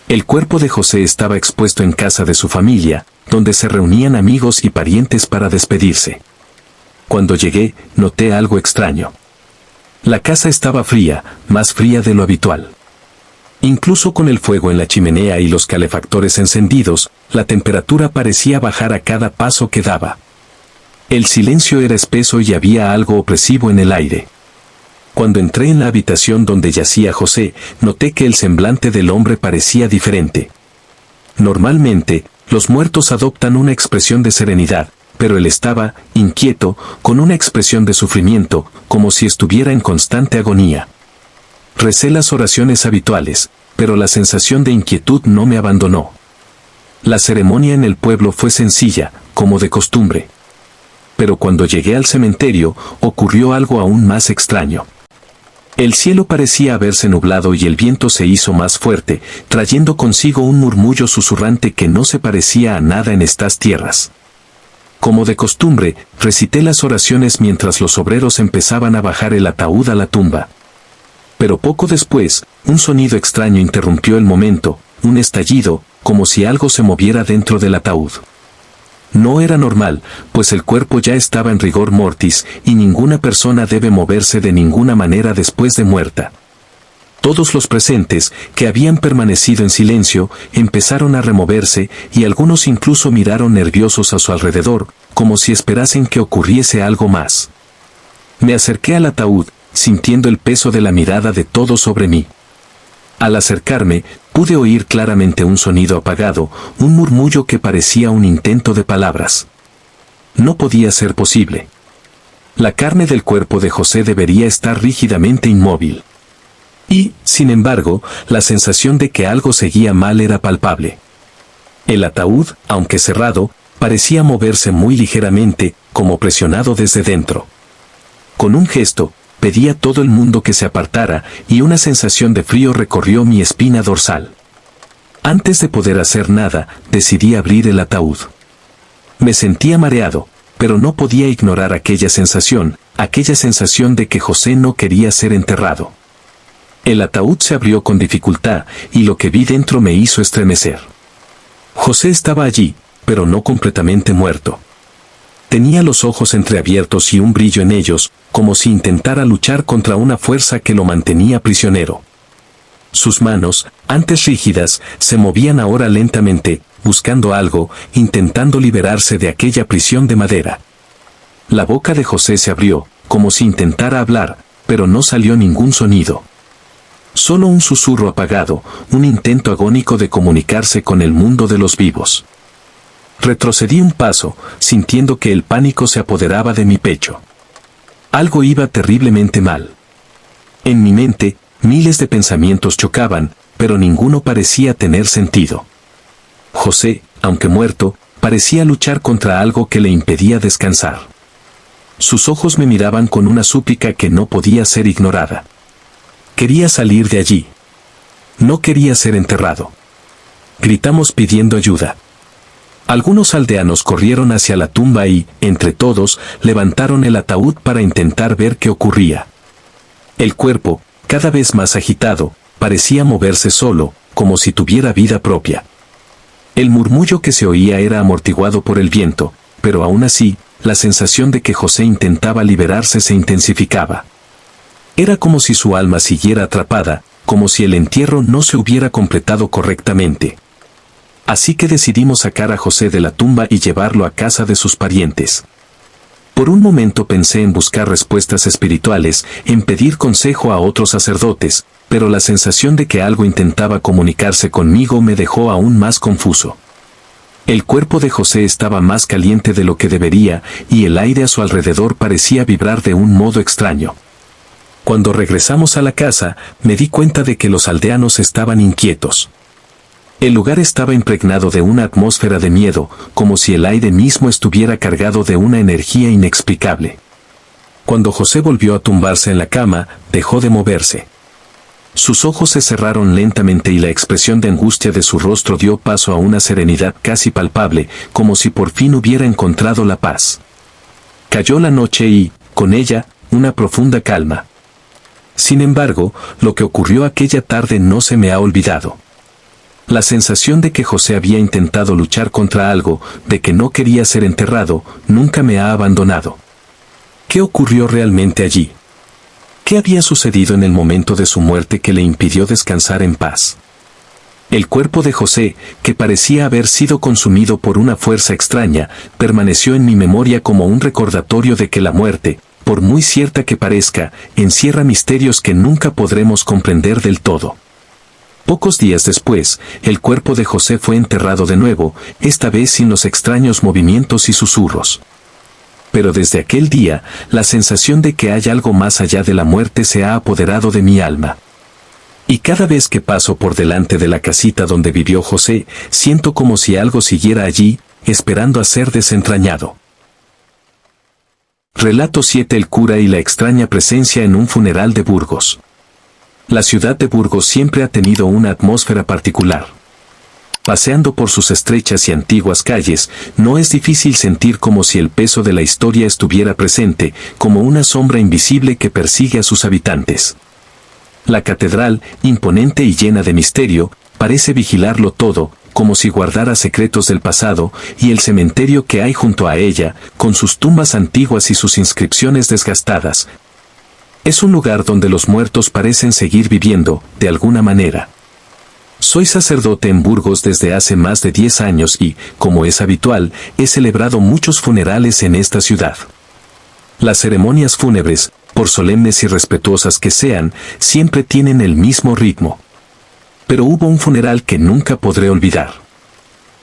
El cuerpo de José estaba expuesto en casa de su familia, donde se reunían amigos y parientes para despedirse. Cuando llegué, noté algo extraño. La casa estaba fría, más fría de lo habitual. Incluso con el fuego en la chimenea y los calefactores encendidos, la temperatura parecía bajar a cada paso que daba. El silencio era espeso y había algo opresivo en el aire. Cuando entré en la habitación donde yacía José, noté que el semblante del hombre parecía diferente. Normalmente, los muertos adoptan una expresión de serenidad, pero él estaba, inquieto, con una expresión de sufrimiento, como si estuviera en constante agonía. Recé las oraciones habituales, pero la sensación de inquietud no me abandonó. La ceremonia en el pueblo fue sencilla, como de costumbre. Pero cuando llegué al cementerio, ocurrió algo aún más extraño. El cielo parecía haberse nublado y el viento se hizo más fuerte, trayendo consigo un murmullo susurrante que no se parecía a nada en estas tierras. Como de costumbre, recité las oraciones mientras los obreros empezaban a bajar el ataúd a la tumba. Pero poco después, un sonido extraño interrumpió el momento, un estallido, como si algo se moviera dentro del ataúd. No era normal, pues el cuerpo ya estaba en rigor mortis y ninguna persona debe moverse de ninguna manera después de muerta. Todos los presentes, que habían permanecido en silencio, empezaron a removerse y algunos incluso miraron nerviosos a su alrededor, como si esperasen que ocurriese algo más. Me acerqué al ataúd, sintiendo el peso de la mirada de todos sobre mí. Al acercarme, pude oír claramente un sonido apagado, un murmullo que parecía un intento de palabras. No podía ser posible. La carne del cuerpo de José debería estar rígidamente inmóvil. Y, sin embargo, la sensación de que algo seguía mal era palpable. El ataúd, aunque cerrado, parecía moverse muy ligeramente, como presionado desde dentro. Con un gesto, pedí a todo el mundo que se apartara y una sensación de frío recorrió mi espina dorsal. Antes de poder hacer nada, decidí abrir el ataúd. Me sentía mareado, pero no podía ignorar aquella sensación de que José no quería ser enterrado. El ataúd se abrió con dificultad y lo que vi dentro me hizo estremecer. José estaba allí, pero no completamente muerto. Tenía los ojos entreabiertos y un brillo en ellos, como si intentara luchar contra una fuerza que lo mantenía prisionero. Sus manos, antes rígidas, se movían ahora lentamente, buscando algo, intentando liberarse de aquella prisión de madera. La boca de José se abrió, como si intentara hablar, pero no salió ningún sonido. Solo un susurro apagado, un intento agónico de comunicarse con el mundo de los vivos. Retrocedí un paso, sintiendo que el pánico se apoderaba de mi pecho. Algo iba terriblemente mal. En mi mente, miles de pensamientos chocaban, pero ninguno parecía tener sentido. José, aunque muerto, parecía luchar contra algo que le impedía descansar. Sus ojos me miraban con una súplica que no podía ser ignorada. Quería salir de allí. No quería ser enterrado. Gritamos pidiendo ayuda. Algunos aldeanos corrieron hacia la tumba y, entre todos, levantaron el ataúd para intentar ver qué ocurría. El cuerpo, cada vez más agitado, parecía moverse solo, como si tuviera vida propia. El murmullo que se oía era amortiguado por el viento, pero aún así, la sensación de que José intentaba liberarse se intensificaba. Era como si su alma siguiera atrapada, como si el entierro no se hubiera completado correctamente. Así que decidimos sacar a José de la tumba y llevarlo a casa de sus parientes. Por un momento pensé en buscar respuestas espirituales, en pedir consejo a otros sacerdotes, pero la sensación de que algo intentaba comunicarse conmigo me dejó aún más confuso. El cuerpo de José estaba más caliente de lo que debería, y el aire a su alrededor parecía vibrar de un modo extraño. Cuando regresamos a la casa, me di cuenta de que los aldeanos estaban inquietos. El lugar estaba impregnado de una atmósfera de miedo, como si el aire mismo estuviera cargado de una energía inexplicable. Cuando José volvió a tumbarse en la cama, dejó de moverse. Sus ojos se cerraron lentamente y la expresión de angustia de su rostro dio paso a una serenidad casi palpable, como si por fin hubiera encontrado la paz. Cayó la noche y, con ella, una profunda calma. Sin embargo, lo que ocurrió aquella tarde no se me ha olvidado. La sensación de que José había intentado luchar contra algo, de que no quería ser enterrado, nunca me ha abandonado. ¿Qué ocurrió realmente allí? ¿Qué había sucedido en el momento de su muerte que le impidió descansar en paz? El cuerpo de José, que parecía haber sido consumido por una fuerza extraña, permaneció en mi memoria como un recordatorio de que la muerte, por muy cierta que parezca, encierra misterios que nunca podremos comprender del todo. Pocos días después, el cuerpo de José fue enterrado de nuevo, esta vez sin los extraños movimientos y susurros. Pero desde aquel día, la sensación de que hay algo más allá de la muerte se ha apoderado de mi alma. Y cada vez que paso por delante de la casita donde vivió José, siento como si algo siguiera allí, esperando a ser desentrañado. Relato 7: El cura y la extraña presencia en un funeral de Burgos. La ciudad de Burgos siempre ha tenido una atmósfera particular. Paseando por sus estrechas y antiguas calles, no es difícil sentir como si el peso de la historia estuviera presente, como una sombra invisible que persigue a sus habitantes. La catedral, imponente y llena de misterio, parece vigilarlo todo, como si guardara secretos del pasado, y el cementerio que hay junto a ella, con sus tumbas antiguas y sus inscripciones desgastadas. Es un lugar donde los muertos parecen seguir viviendo, de alguna manera. Soy sacerdote en Burgos desde hace más de 10 años y, como es habitual, he celebrado muchos funerales en esta ciudad. Las ceremonias fúnebres, por solemnes y respetuosas que sean, siempre tienen el mismo ritmo. Pero hubo un funeral que nunca podré olvidar.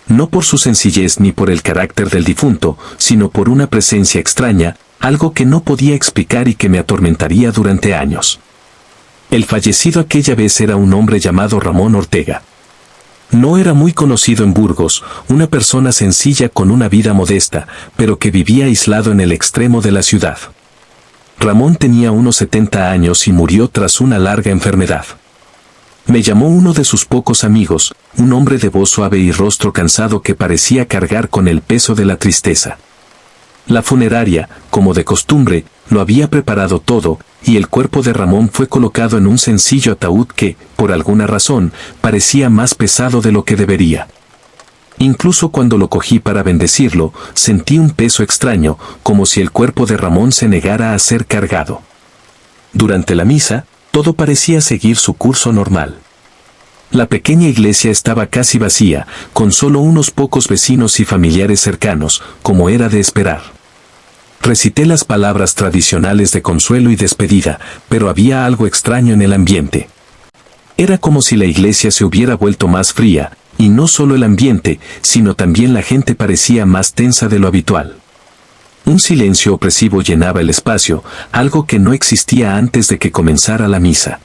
No por su sencillez ni por el carácter del difunto, sino por una presencia extraña, algo que no podía explicar y que me atormentaría durante años. El fallecido aquella vez era un hombre llamado Ramón Ortega. No era muy conocido en Burgos, una persona sencilla con una vida modesta, pero que vivía aislado en el extremo de la ciudad. Ramón tenía unos 70 años y murió tras una larga enfermedad. Me llamó uno de sus pocos amigos, un hombre de voz suave y rostro cansado que parecía cargar con el peso de la tristeza. La funeraria, como de costumbre, lo había preparado todo, y el cuerpo de Ramón fue colocado en un sencillo ataúd que, por alguna razón, parecía más pesado de lo que debería. Incluso cuando lo cogí para bendecirlo, sentí un peso extraño, como si el cuerpo de Ramón se negara a ser cargado. Durante la misa, todo parecía seguir su curso normal. La pequeña iglesia estaba casi vacía, con solo unos pocos vecinos y familiares cercanos, como era de esperar. Recité las palabras tradicionales de consuelo y despedida, pero había algo extraño en el ambiente. Era como si la iglesia se hubiera vuelto más fría, y no solo el ambiente, sino también la gente parecía más tensa de lo habitual. Un silencio opresivo llenaba el espacio, algo que no existía antes de que comenzara la misa.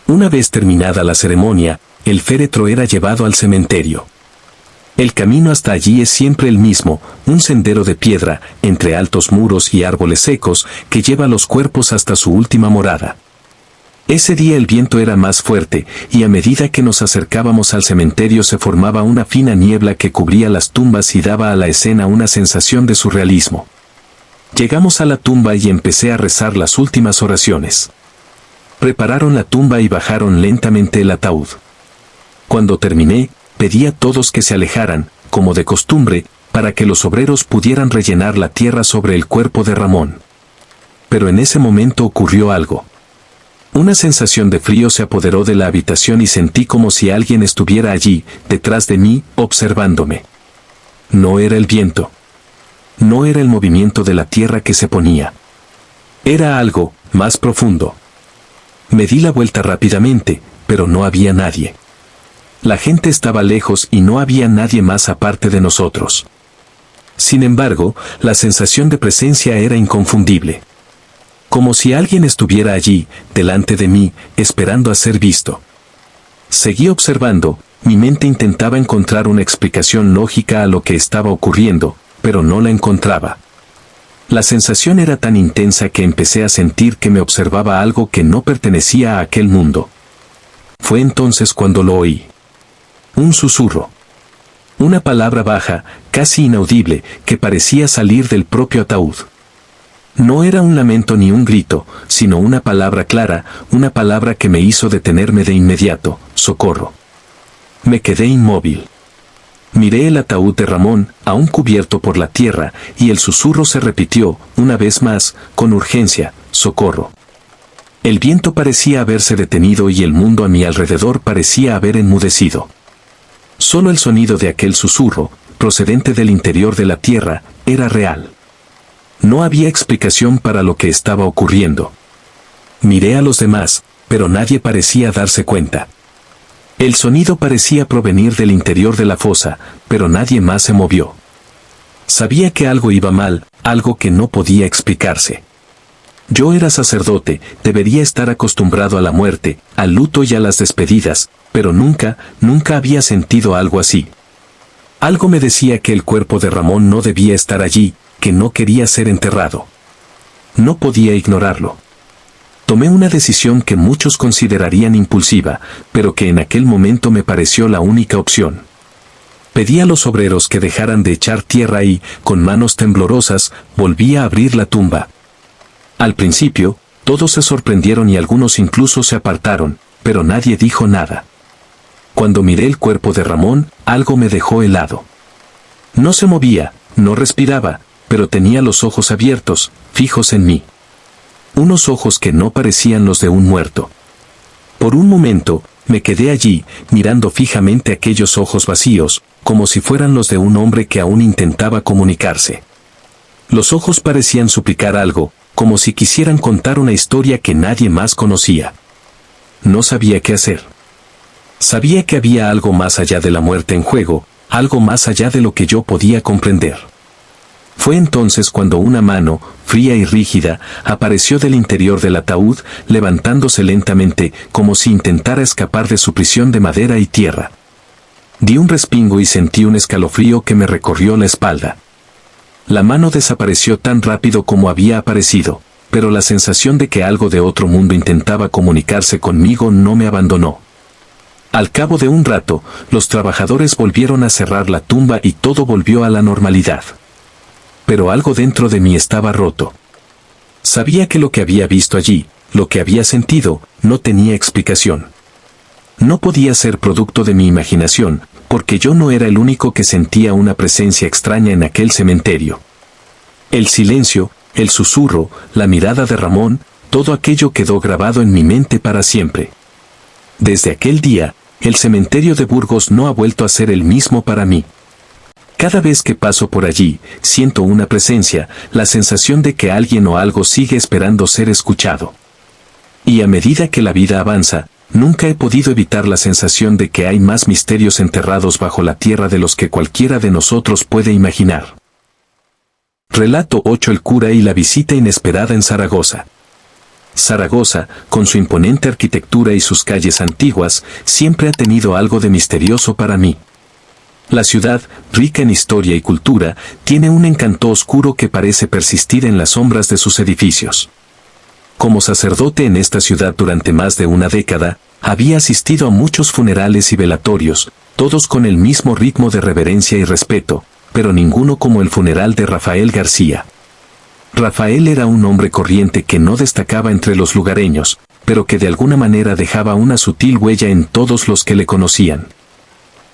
Una vez terminada la ceremonia, el féretro era llevado al cementerio. El camino hasta allí es siempre el mismo, un sendero de piedra, entre altos muros y árboles secos, que lleva los cuerpos hasta su última morada. Ese día el viento era más fuerte, y a medida que nos acercábamos al cementerio se formaba una fina niebla que cubría las tumbas y daba a la escena una sensación de surrealismo. Llegamos a la tumba y empecé a rezar las últimas oraciones. Prepararon la tumba y bajaron lentamente el ataúd. Cuando terminé, pedí a todos que se alejaran, como de costumbre, para que los obreros pudieran rellenar la tierra sobre el cuerpo de Ramón. Pero en ese momento ocurrió algo. Una sensación de frío se apoderó de la habitación y sentí como si alguien estuviera allí, detrás de mí, observándome. No era el viento. No era el movimiento de la tierra que se ponía. Era algo más profundo. Me di la vuelta rápidamente, pero no había nadie. La gente estaba lejos y no había nadie más aparte de nosotros. Sin embargo, la sensación de presencia era inconfundible. Como si alguien estuviera allí, delante de mí, esperando a ser visto. Seguí observando, mi mente intentaba encontrar una explicación lógica a lo que estaba ocurriendo, pero no la encontraba. La sensación era tan intensa que empecé a sentir que me observaba algo que no pertenecía a aquel mundo. Fue entonces cuando lo oí. Un susurro. Una palabra baja, casi inaudible, que parecía salir del propio ataúd. No era un lamento ni un grito, sino una palabra clara, una palabra que me hizo detenerme de inmediato: socorro. Me quedé inmóvil. Miré el ataúd de Ramón, aún cubierto por la tierra, y el susurro se repitió, una vez más, con urgencia: socorro. El viento parecía haberse detenido y el mundo a mi alrededor parecía haber enmudecido. Solo el sonido de aquel susurro, procedente del interior de la tierra, era real. No había explicación para lo que estaba ocurriendo. Miré a los demás, pero nadie parecía darse cuenta. El sonido parecía provenir del interior de la fosa, pero nadie más se movió. Sabía que algo iba mal, algo que no podía explicarse. Yo era sacerdote, debería estar acostumbrado a la muerte, al luto y a las despedidas, pero nunca había sentido algo así. Algo me decía que el cuerpo de Ramón no debía estar allí, que no quería ser enterrado. No podía ignorarlo. Tomé una decisión que muchos considerarían impulsiva, pero que en aquel momento me pareció la única opción. Pedí a los obreros que dejaran de echar tierra y, con manos temblorosas, volví a abrir la tumba. Al principio, todos se sorprendieron y algunos incluso se apartaron, pero nadie dijo nada. Cuando miré el cuerpo de Ramón, algo me dejó helado. No se movía, no respiraba, pero tenía los ojos abiertos, fijos en mí. Unos ojos que no parecían los de un muerto. Por un momento, me quedé allí, mirando fijamente aquellos ojos vacíos, como si fueran los de un hombre que aún intentaba comunicarse. Los ojos parecían suplicar algo, como si quisieran contar una historia que nadie más conocía. No sabía qué hacer. Sabía que había algo más allá de la muerte en juego, algo más allá de lo que yo podía comprender. Fue entonces cuando una mano, fría y rígida, apareció del interior del ataúd, levantándose lentamente, como si intentara escapar de su prisión de madera y tierra. Di un respingo y sentí un escalofrío que me recorrió la espalda. La mano desapareció tan rápido como había aparecido, pero la sensación de que algo de otro mundo intentaba comunicarse conmigo no me abandonó. Al cabo de un rato, los trabajadores volvieron a cerrar la tumba y todo volvió a la normalidad. Pero algo dentro de mí estaba roto. Sabía que lo que había visto allí, lo que había sentido, no tenía explicación. No podía ser producto de mi imaginación, porque yo no era el único que sentía una presencia extraña en aquel cementerio. El silencio, el susurro, la mirada de Ramón, todo aquello quedó grabado en mi mente para siempre. Desde aquel día, el cementerio de Burgos no ha vuelto a ser el mismo para mí. Cada vez que paso por allí, siento una presencia, la sensación de que alguien o algo sigue esperando ser escuchado. Y a medida que la vida avanza, nunca he podido evitar la sensación de que hay más misterios enterrados bajo la tierra de los que cualquiera de nosotros puede imaginar. Relato 8: El cura y la visita inesperada en Zaragoza. Zaragoza, con su imponente arquitectura y sus calles antiguas, siempre ha tenido algo de misterioso para mí. La ciudad, rica en historia y cultura, tiene un encanto oscuro que parece persistir en las sombras de sus edificios. Como sacerdote en esta ciudad durante más de una década, había asistido a muchos funerales y velatorios, todos con el mismo ritmo de reverencia y respeto, pero ninguno como el funeral de Rafael García. Rafael era un hombre corriente que no destacaba entre los lugareños, pero que de alguna manera dejaba una sutil huella en todos los que le conocían.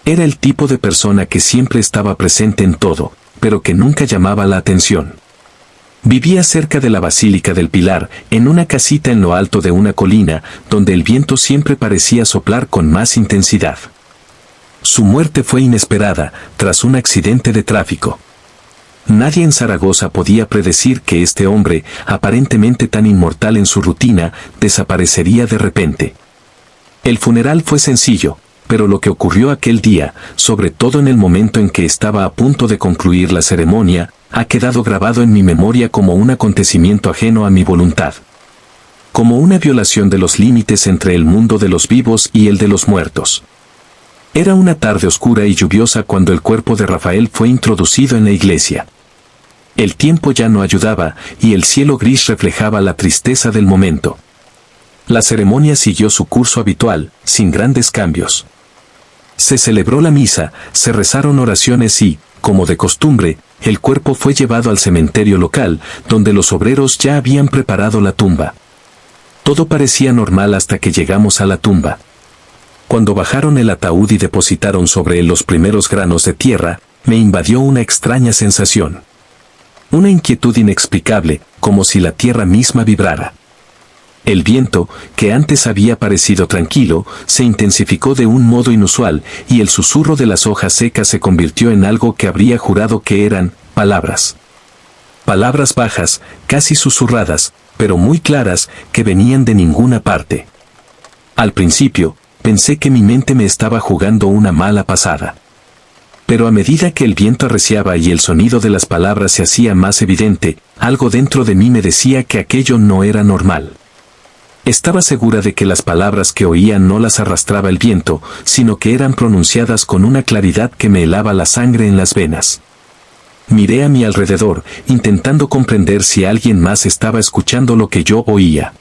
Era el tipo de persona que siempre estaba presente en todo, pero que nunca llamaba la atención. Vivía cerca de la Basílica del Pilar, en una casita en lo alto de una colina, donde el viento siempre parecía soplar con más intensidad. Su muerte fue inesperada, tras un accidente de tráfico. Nadie en Zaragoza podía predecir que este hombre, aparentemente tan inmortal en su rutina, desaparecería de repente. El funeral fue sencillo, pero lo que ocurrió aquel día, sobre todo en el momento en que estaba a punto de concluir la ceremonia, ha quedado grabado en mi memoria como un acontecimiento ajeno a mi voluntad. Como una violación de los límites entre el mundo de los vivos y el de los muertos. Era una tarde oscura y lluviosa cuando el cuerpo de Rafael fue introducido en la iglesia. El tiempo ya no ayudaba, y el cielo gris reflejaba la tristeza del momento. La ceremonia siguió su curso habitual, sin grandes cambios. Se celebró la misa, se rezaron oraciones y, como de costumbre, el cuerpo fue llevado al cementerio local, donde los obreros ya habían preparado la tumba. Todo parecía normal hasta que llegamos a la tumba. Cuando bajaron el ataúd y depositaron sobre él los primeros granos de tierra, me invadió una extraña sensación. Una inquietud inexplicable, como si la tierra misma vibrara. El viento, que antes había parecido tranquilo, se intensificó de un modo inusual, y el susurro de las hojas secas se convirtió en algo que habría jurado que eran palabras. Palabras bajas, casi susurradas, pero muy claras, que venían de ninguna parte. Al principio, pensé que mi mente me estaba jugando una mala pasada. Pero a medida que el viento arreciaba y el sonido de las palabras se hacía más evidente, algo dentro de mí me decía que aquello no era normal. Estaba segura de que las palabras que oía no las arrastraba el viento, sino que eran pronunciadas con una claridad que me helaba la sangre en las venas. Miré a mi alrededor, intentando comprender si alguien más estaba escuchando lo que yo oía.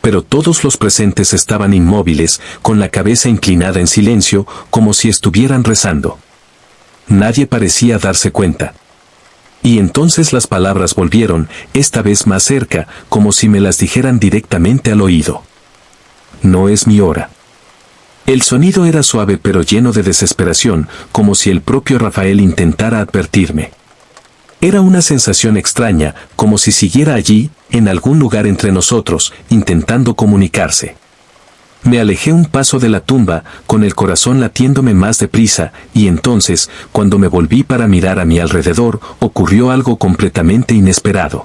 Pero todos los presentes estaban inmóviles, con la cabeza inclinada en silencio, como si estuvieran rezando. Nadie parecía darse cuenta. Y entonces las palabras volvieron, esta vez más cerca, como si me las dijeran directamente al oído. No es mi hora. El sonido era suave pero lleno de desesperación, como si el propio Rafael intentara advertirme. Era una sensación extraña, como si siguiera allí, en algún lugar entre nosotros, intentando comunicarse. Me alejé un paso de la tumba, con el corazón latiéndome más deprisa, y entonces, cuando me volví para mirar a mi alrededor, ocurrió algo completamente inesperado.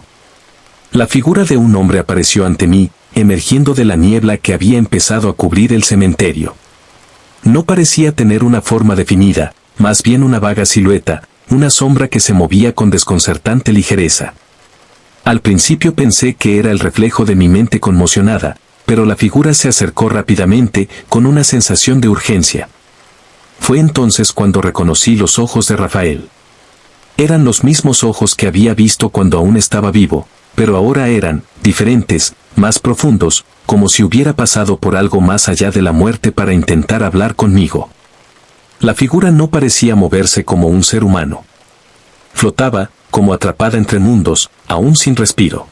La figura de un hombre apareció ante mí, emergiendo de la niebla que había empezado a cubrir el cementerio. No parecía tener una forma definida, más bien una vaga silueta, una sombra que se movía con desconcertante ligereza. Al principio pensé que era el reflejo de mi mente conmocionada, pero la figura se acercó rápidamente, con una sensación de urgencia. Fue entonces cuando reconocí los ojos de Rafael. Eran los mismos ojos que había visto cuando aún estaba vivo, pero ahora eran diferentes, más profundos, como si hubiera pasado por algo más allá de la muerte para intentar hablar conmigo. La figura no parecía moverse como un ser humano. Flotaba, como atrapada entre mundos, aún sin respiro.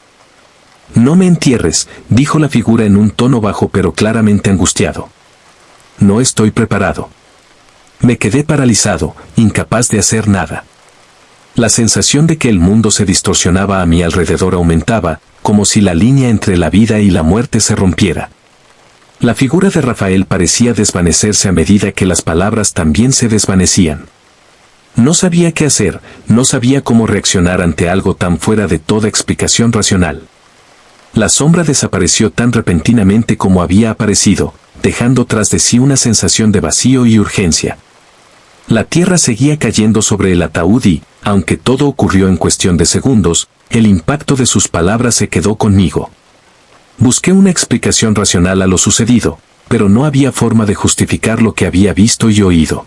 «No me entierres», dijo la figura en un tono bajo pero claramente angustiado. «No estoy preparado». Me quedé paralizado, incapaz de hacer nada. La sensación de que el mundo se distorsionaba a mi alrededor aumentaba, como si la línea entre la vida y la muerte se rompiera. La figura de Rafael parecía desvanecerse a medida que las palabras también se desvanecían. No sabía qué hacer, no sabía cómo reaccionar ante algo tan fuera de toda explicación racional. La sombra desapareció tan repentinamente como había aparecido, dejando tras de sí una sensación de vacío y urgencia. La tierra seguía cayendo sobre el ataúd y, aunque todo ocurrió en cuestión de segundos, el impacto de sus palabras se quedó conmigo. Busqué una explicación racional a lo sucedido, pero no había forma de justificar lo que había visto y oído.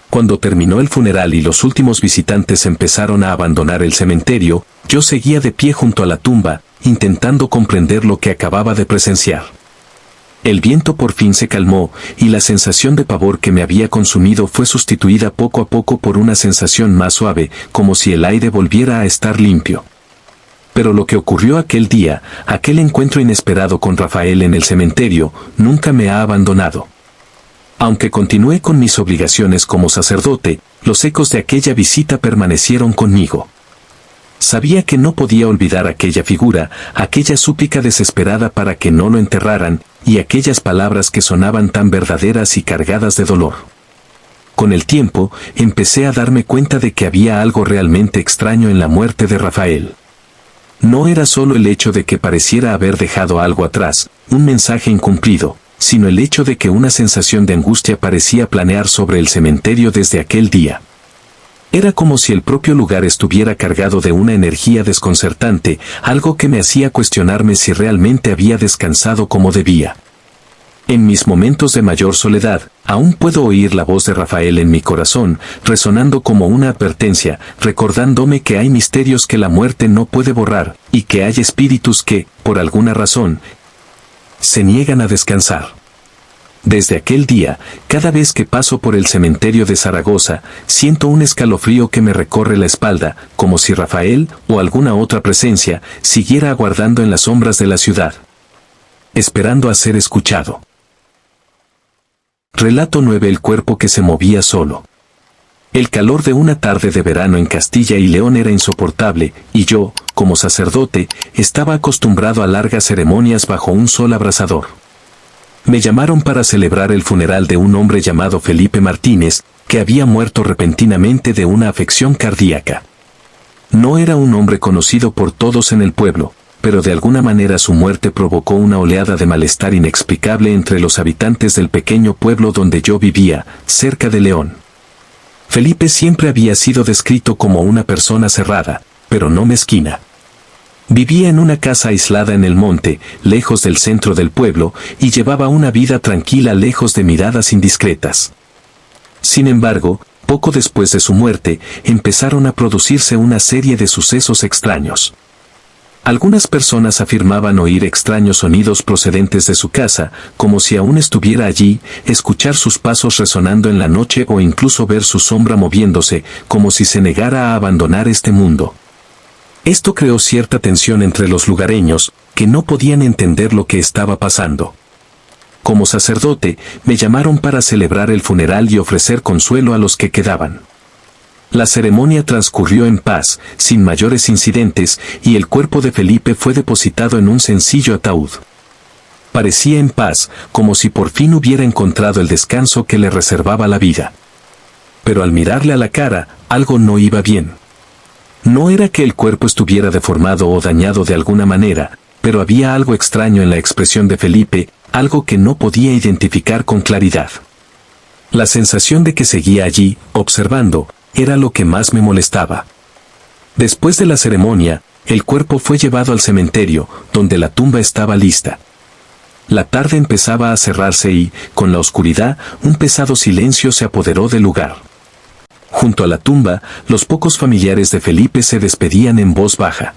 Cuando terminó el funeral y los últimos visitantes empezaron a abandonar el cementerio, yo seguía de pie junto a la tumba, intentando comprender lo que acababa de presenciar. El viento por fin se calmó, y la sensación de pavor que me había consumido fue sustituida poco a poco por una sensación más suave, como si el aire volviera a estar limpio. Pero lo que ocurrió aquel día, aquel encuentro inesperado con Rafael en el cementerio, nunca me ha abandonado. Aunque continué con mis obligaciones como sacerdote, los ecos de aquella visita permanecieron conmigo. Sabía que no podía olvidar aquella figura, aquella súplica desesperada para que no lo enterraran, y aquellas palabras que sonaban tan verdaderas y cargadas de dolor. Con el tiempo, empecé a darme cuenta de que había algo realmente extraño en la muerte de Rafael. No era solo el hecho de que pareciera haber dejado algo atrás, un mensaje incumplido, sino el hecho de que una sensación de angustia parecía planear sobre el cementerio desde aquel día. Era como si el propio lugar estuviera cargado de una energía desconcertante, algo que me hacía cuestionarme si realmente había descansado como debía. En mis momentos de mayor soledad, aún puedo oír la voz de Rafael en mi corazón, resonando como una advertencia, recordándome que hay misterios que la muerte no puede borrar, y que hay espíritus que, por alguna razón, se niegan a descansar. Desde aquel día, cada vez que paso por el cementerio de Zaragoza, siento un escalofrío que me recorre la espalda, como si Rafael, o alguna otra presencia, siguiera aguardando en las sombras de la ciudad, esperando a ser escuchado. Relato 9. El cuerpo que se movía solo. El calor de una tarde de verano en Castilla y León era insoportable, y yo, como sacerdote, estaba acostumbrado a largas ceremonias bajo un sol abrasador. Me llamaron para celebrar el funeral de un hombre llamado Felipe Martínez, que había muerto repentinamente de una afección cardíaca. No era un hombre conocido por todos en el pueblo, pero de alguna manera su muerte provocó una oleada de malestar inexplicable entre los habitantes del pequeño pueblo donde yo vivía, cerca de León. Felipe siempre había sido descrito como una persona cerrada, pero no mezquina. Vivía en una casa aislada en el monte, lejos del centro del pueblo, y llevaba una vida tranquila lejos de miradas indiscretas. Sin embargo, poco después de su muerte, empezaron a producirse una serie de sucesos extraños. Algunas personas afirmaban oír extraños sonidos procedentes de su casa, como si aún estuviera allí, escuchar sus pasos resonando en la noche o incluso ver su sombra moviéndose, como si se negara a abandonar este mundo. Esto creó cierta tensión entre los lugareños, que no podían entender lo que estaba pasando. Como sacerdote, me llamaron para celebrar el funeral y ofrecer consuelo a los que quedaban. La ceremonia transcurrió en paz, sin mayores incidentes, y el cuerpo de Felipe fue depositado en un sencillo ataúd. Parecía en paz, como si por fin hubiera encontrado el descanso que le reservaba la vida. Pero al mirarle a la cara, algo no iba bien. No era que el cuerpo estuviera deformado o dañado de alguna manera, pero había algo extraño en la expresión de Felipe, algo que no podía identificar con claridad. La sensación de que seguía allí, observando, era lo que más me molestaba. Después de la ceremonia, el cuerpo fue llevado al cementerio, donde la tumba estaba lista. La tarde empezaba a cerrarse y, con la oscuridad, un pesado silencio se apoderó del lugar. Junto a la tumba, los pocos familiares de Felipe se despedían en voz baja.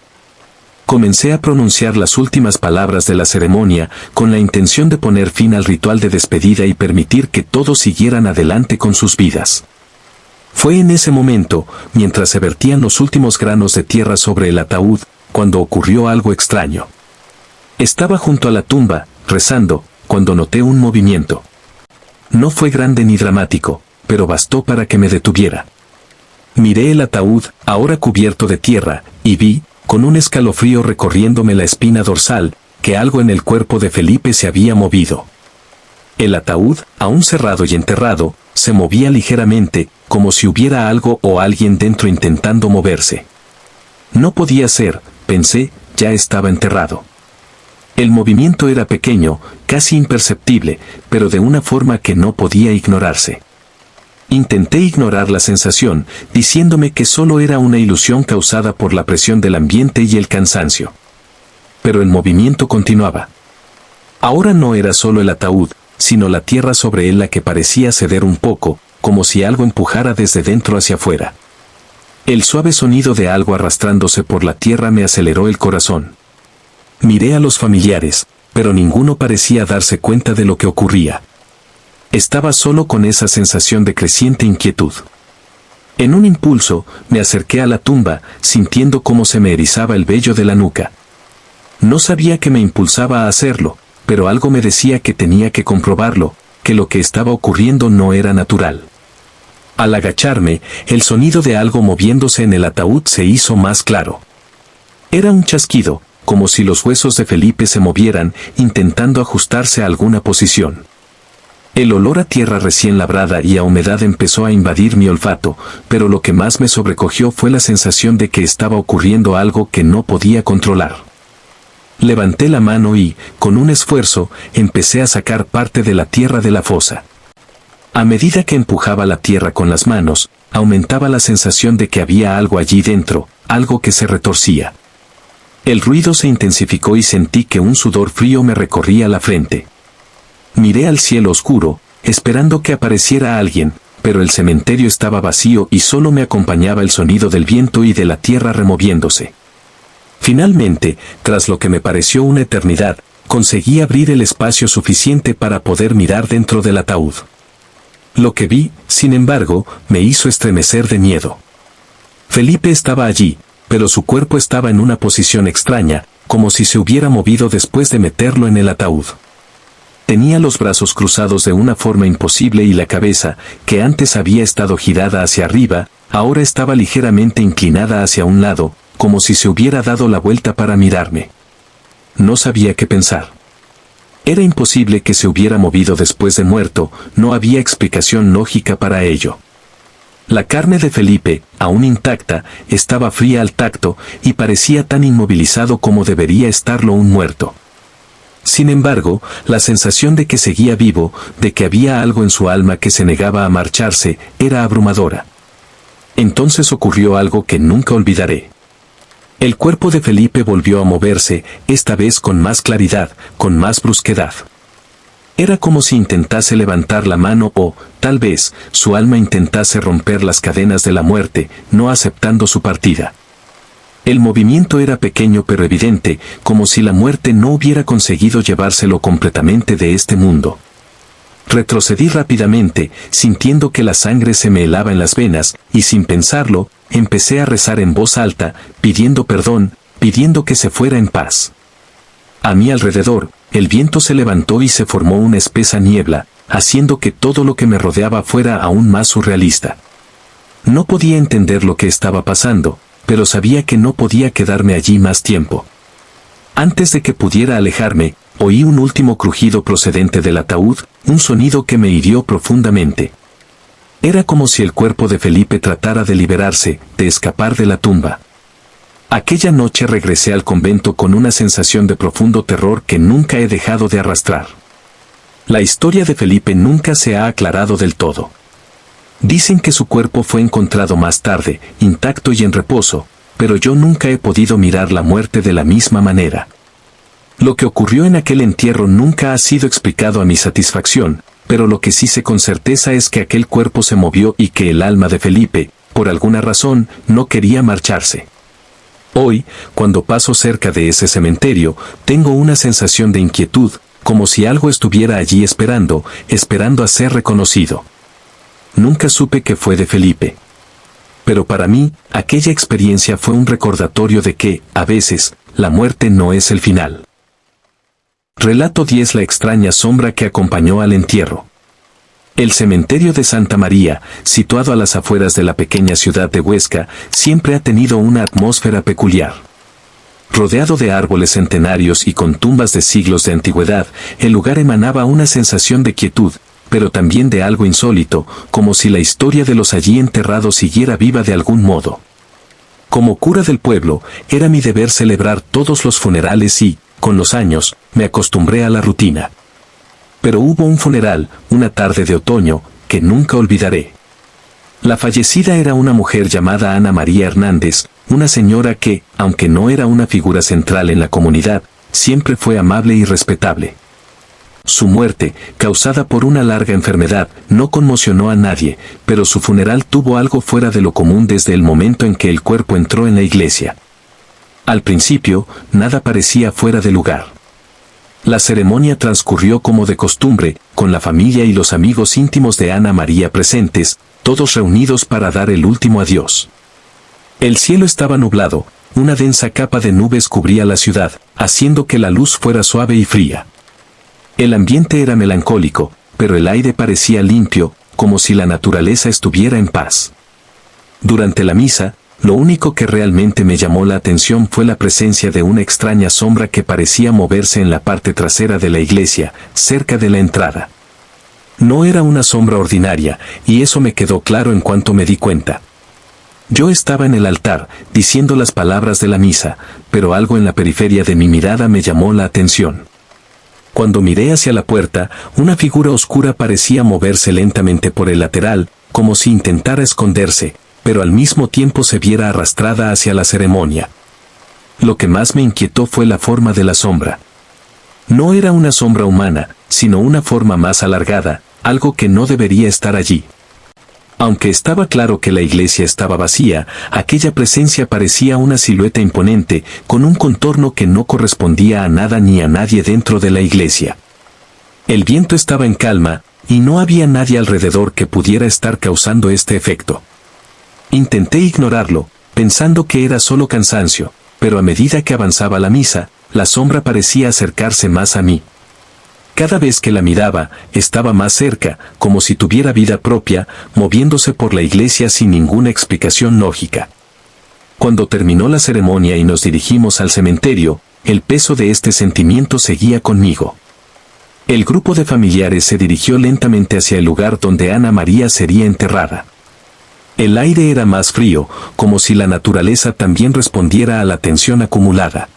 Comencé a pronunciar las últimas palabras de la ceremonia, con la intención de poner fin al ritual de despedida y permitir que todos siguieran adelante con sus vidas. Fue en ese momento, mientras se vertían los últimos granos de tierra sobre el ataúd, cuando ocurrió algo extraño. Estaba junto a la tumba, rezando, cuando noté un movimiento. No fue grande ni dramático, pero bastó para que me detuviera. Miré el ataúd, ahora cubierto de tierra, y vi, con un escalofrío recorriéndome la espina dorsal, que algo en el cuerpo de Felipe se había movido. El ataúd, aún cerrado y enterrado, se movía ligeramente, como si hubiera algo o alguien dentro intentando moverse. No podía ser, pensé, ya estaba enterrado. El movimiento era pequeño, casi imperceptible, pero de una forma que no podía ignorarse. Intenté ignorar la sensación, diciéndome que solo era una ilusión causada por la presión del ambiente y el cansancio. Pero el movimiento continuaba. Ahora no era solo el ataúd, sino la tierra sobre él la que parecía ceder un poco, como si algo empujara desde dentro hacia afuera. El suave sonido de algo arrastrándose por la tierra me aceleró el corazón. Miré a los familiares, pero ninguno parecía darse cuenta de lo que ocurría. Estaba solo con esa sensación de creciente inquietud. En un impulso, me acerqué a la tumba, sintiendo cómo se me erizaba el vello de la nuca. No sabía qué me impulsaba a hacerlo, pero algo me decía que tenía que comprobarlo, que lo que estaba ocurriendo no era natural. Al agacharme, el sonido de algo moviéndose en el ataúd se hizo más claro. Era un chasquido, como si los huesos de Felipe se movieran, intentando ajustarse a alguna posición. El olor a tierra recién labrada y a humedad empezó a invadir mi olfato, pero lo que más me sobrecogió fue la sensación de que estaba ocurriendo algo que no podía controlar. Levanté la mano y, con un esfuerzo, empecé a sacar parte de la tierra de la fosa. A medida que empujaba la tierra con las manos, aumentaba la sensación de que había algo allí dentro, algo que se retorcía. El ruido se intensificó y sentí que un sudor frío me recorría la frente. Miré al cielo oscuro, esperando que apareciera alguien, pero el cementerio estaba vacío y solo me acompañaba el sonido del viento y de la tierra removiéndose. Finalmente, tras lo que me pareció una eternidad, conseguí abrir el espacio suficiente para poder mirar dentro del ataúd. Lo que vi, sin embargo, me hizo estremecer de miedo. Felipe estaba allí, pero su cuerpo estaba en una posición extraña, como si se hubiera movido después de meterlo en el ataúd. Tenía los brazos cruzados de una forma imposible y la cabeza, que antes había estado girada hacia arriba, ahora estaba ligeramente inclinada hacia un lado, como si se hubiera dado la vuelta para mirarme. No sabía qué pensar. Era imposible que se hubiera movido después de muerto, no había explicación lógica para ello. La carne de Felipe, aún intacta, estaba fría al tacto y parecía tan inmovilizado como debería estarlo un muerto. Sin embargo, la sensación de que seguía vivo, de que había algo en su alma que se negaba a marcharse, era abrumadora. Entonces ocurrió algo que nunca olvidaré. El cuerpo de Felipe volvió a moverse, esta vez con más claridad, con más brusquedad. Era como si intentase levantar la mano o, tal vez, su alma intentase romper las cadenas de la muerte, no aceptando su partida. El movimiento era pequeño pero evidente, como si la muerte no hubiera conseguido llevárselo completamente de este mundo. Retrocedí rápidamente, sintiendo que la sangre se me helaba en las venas, y sin pensarlo, empecé a rezar en voz alta, pidiendo perdón, pidiendo que se fuera en paz. A mi alrededor, el viento se levantó y se formó una espesa niebla, haciendo que todo lo que me rodeaba fuera aún más surrealista. No podía entender lo que estaba pasando, pero sabía que no podía quedarme allí más tiempo. Antes de que pudiera alejarme, oí un último crujido procedente del ataúd, un sonido que me hirió profundamente. Era como si el cuerpo de Felipe tratara de liberarse, de escapar de la tumba. Aquella noche regresé al convento con una sensación de profundo terror que nunca he dejado de arrastrar. La historia de Felipe nunca se ha aclarado del todo. Dicen que su cuerpo fue encontrado más tarde, intacto y en reposo, pero yo nunca he podido mirar la muerte de la misma manera. Lo que ocurrió en aquel entierro nunca ha sido explicado a mi satisfacción, pero lo que sí sé con certeza es que aquel cuerpo se movió y que el alma de Felipe, por alguna razón, no quería marcharse. Hoy, cuando paso cerca de ese cementerio, tengo una sensación de inquietud, como si algo estuviera allí esperando a ser reconocido. Nunca supe qué fue de Felipe. Pero para mí, aquella experiencia fue un recordatorio de que, a veces, la muerte no es el final. Relato 10: La extraña sombra que acompañó al entierro. El cementerio de Santa María, situado a las afueras de la pequeña ciudad de Huesca, siempre ha tenido una atmósfera peculiar. Rodeado de árboles centenarios y con tumbas de siglos de antigüedad, el lugar emanaba una sensación de quietud, pero también de algo insólito, como si la historia de los allí enterrados siguiera viva de algún modo. Como cura del pueblo, era mi deber celebrar todos los funerales y, con los años, me acostumbré a la rutina. Pero hubo un funeral, una tarde de otoño, que nunca olvidaré. La fallecida era una mujer llamada Ana María Hernández, una señora que, aunque no era una figura central en la comunidad, siempre fue amable y respetable. Su muerte, causada por una larga enfermedad, no conmocionó a nadie, pero su funeral tuvo algo fuera de lo común desde el momento en que el cuerpo entró en la iglesia. Al principio, nada parecía fuera de lugar. La ceremonia transcurrió como de costumbre, con la familia y los amigos íntimos de Ana María presentes, todos reunidos para dar el último adiós. El cielo estaba nublado, una densa capa de nubes cubría la ciudad, haciendo que la luz fuera suave y fría. El ambiente era melancólico, pero el aire parecía limpio, como si la naturaleza estuviera en paz. Durante la misa, lo único que realmente me llamó la atención fue la presencia de una extraña sombra que parecía moverse en la parte trasera de la iglesia, cerca de la entrada. No era una sombra ordinaria, y eso me quedó claro en cuanto me di cuenta. Yo estaba en el altar, diciendo las palabras de la misa, pero algo en la periferia de mi mirada me llamó la atención. Cuando miré hacia la puerta, una figura oscura parecía moverse lentamente por el lateral, como si intentara esconderse, pero al mismo tiempo se viera arrastrada hacia la ceremonia. Lo que más me inquietó fue la forma de la sombra. No era una sombra humana, sino una forma más alargada, algo que no debería estar allí. Aunque estaba claro que la iglesia estaba vacía, aquella presencia parecía una silueta imponente, con un contorno que no correspondía a nada ni a nadie dentro de la iglesia. El viento estaba en calma, y no había nadie alrededor que pudiera estar causando este efecto. Intenté ignorarlo, pensando que era solo cansancio, pero a medida que avanzaba la misa, la sombra parecía acercarse más a mí. Cada vez que la miraba, estaba más cerca, como si tuviera vida propia, moviéndose por la iglesia sin ninguna explicación lógica. Cuando terminó la ceremonia y nos dirigimos al cementerio, el peso de este sentimiento seguía conmigo. El grupo de familiares se dirigió lentamente hacia el lugar donde Ana María sería enterrada. El aire era más frío, como si la naturaleza también respondiera a la tensión acumulada.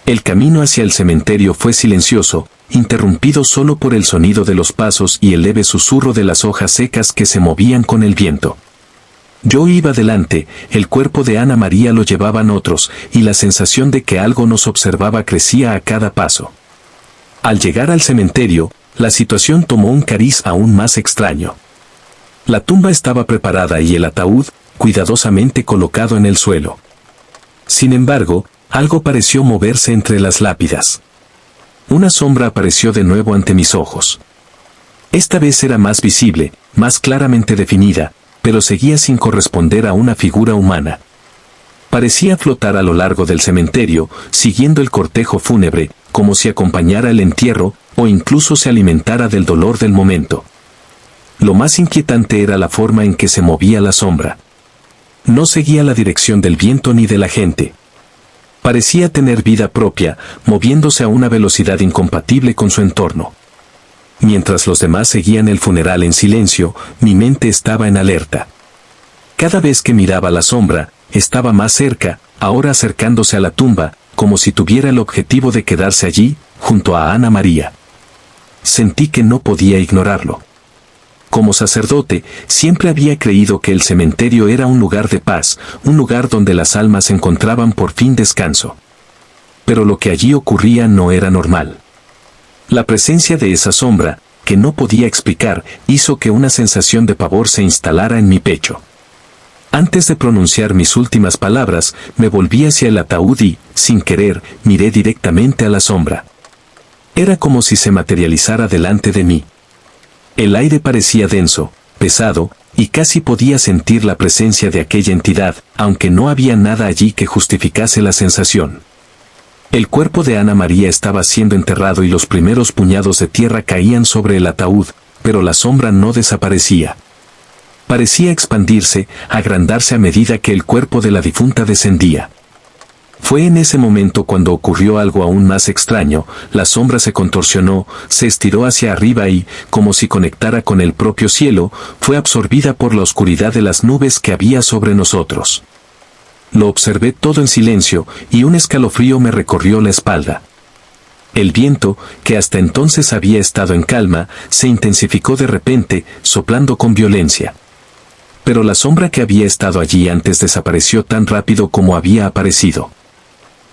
El camino hacia el cementerio fue silencioso, interrumpido solo por el sonido de los pasos y el leve susurro de las hojas secas que se movían con el viento. Yo iba delante, el cuerpo de Ana María lo llevaban otros, y la sensación de que algo nos observaba crecía a cada paso. Al llegar al cementerio, la situación tomó un cariz aún más extraño. La tumba estaba preparada y el ataúd, cuidadosamente colocado en el suelo. Sin embargo, algo pareció moverse entre las lápidas. Una sombra apareció de nuevo ante mis ojos. Esta vez era más visible, más claramente definida, pero seguía sin corresponder a una figura humana. Parecía flotar a lo largo del cementerio, siguiendo el cortejo fúnebre, como si acompañara el entierro, o incluso se alimentara del dolor del momento. Lo más inquietante era la forma en que se movía la sombra. No seguía la dirección del viento ni de la gente. Parecía tener vida propia, moviéndose a una velocidad incompatible con su entorno. Mientras los demás seguían el funeral en silencio, mi mente estaba en alerta. Cada vez que miraba la sombra, estaba más cerca, ahora acercándose a la tumba, como si tuviera el objetivo de quedarse allí, junto a Ana María. Sentí que no podía ignorarlo. Como sacerdote, siempre había creído que el cementerio era un lugar de paz, un lugar donde las almas encontraban por fin descanso. Pero lo que allí ocurría no era normal. La presencia de esa sombra, que no podía explicar, hizo que una sensación de pavor se instalara en mi pecho. Antes de pronunciar mis últimas palabras, me volví hacia el ataúd y, sin querer, miré directamente a la sombra. Era como si se materializara delante de mí. El aire parecía denso, pesado, y casi podía sentir la presencia de aquella entidad, aunque no había nada allí que justificase la sensación. El cuerpo de Ana María estaba siendo enterrado y los primeros puñados de tierra caían sobre el ataúd, pero la sombra no desaparecía. Parecía expandirse, agrandarse a medida que el cuerpo de la difunta descendía. Fue en ese momento cuando ocurrió algo aún más extraño, la sombra se contorsionó, se estiró hacia arriba y, como si conectara con el propio cielo, fue absorbida por la oscuridad de las nubes que había sobre nosotros. Lo observé todo en silencio, y un escalofrío me recorrió la espalda. El viento, que hasta entonces había estado en calma, se intensificó de repente, soplando con violencia. Pero la sombra que había estado allí antes desapareció tan rápido como había aparecido.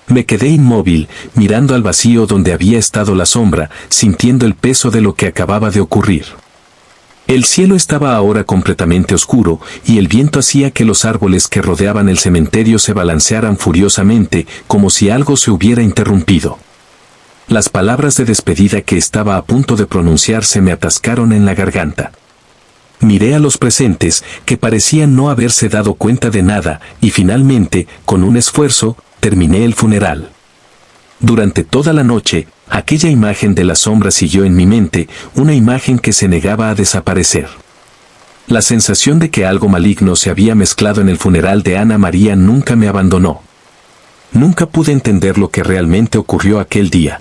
Me quedé inmóvil, mirando al vacío donde había estado la sombra, sintiendo el peso de lo que acababa de ocurrir. El cielo estaba ahora completamente oscuro, y el viento hacía que los árboles que rodeaban el cementerio se balancearan furiosamente, como si algo se hubiera interrumpido. Las palabras de despedida que estaba a punto de pronunciar se me atascaron en la garganta. Miré a los presentes, que parecían no haberse dado cuenta de nada, y finalmente, con un esfuerzo, terminé el funeral. Durante toda la noche, aquella imagen de la sombra siguió en mi mente, una imagen que se negaba a desaparecer. La sensación de que algo maligno se había mezclado en el funeral de Ana María nunca me abandonó. Nunca pude entender lo que realmente ocurrió aquel día.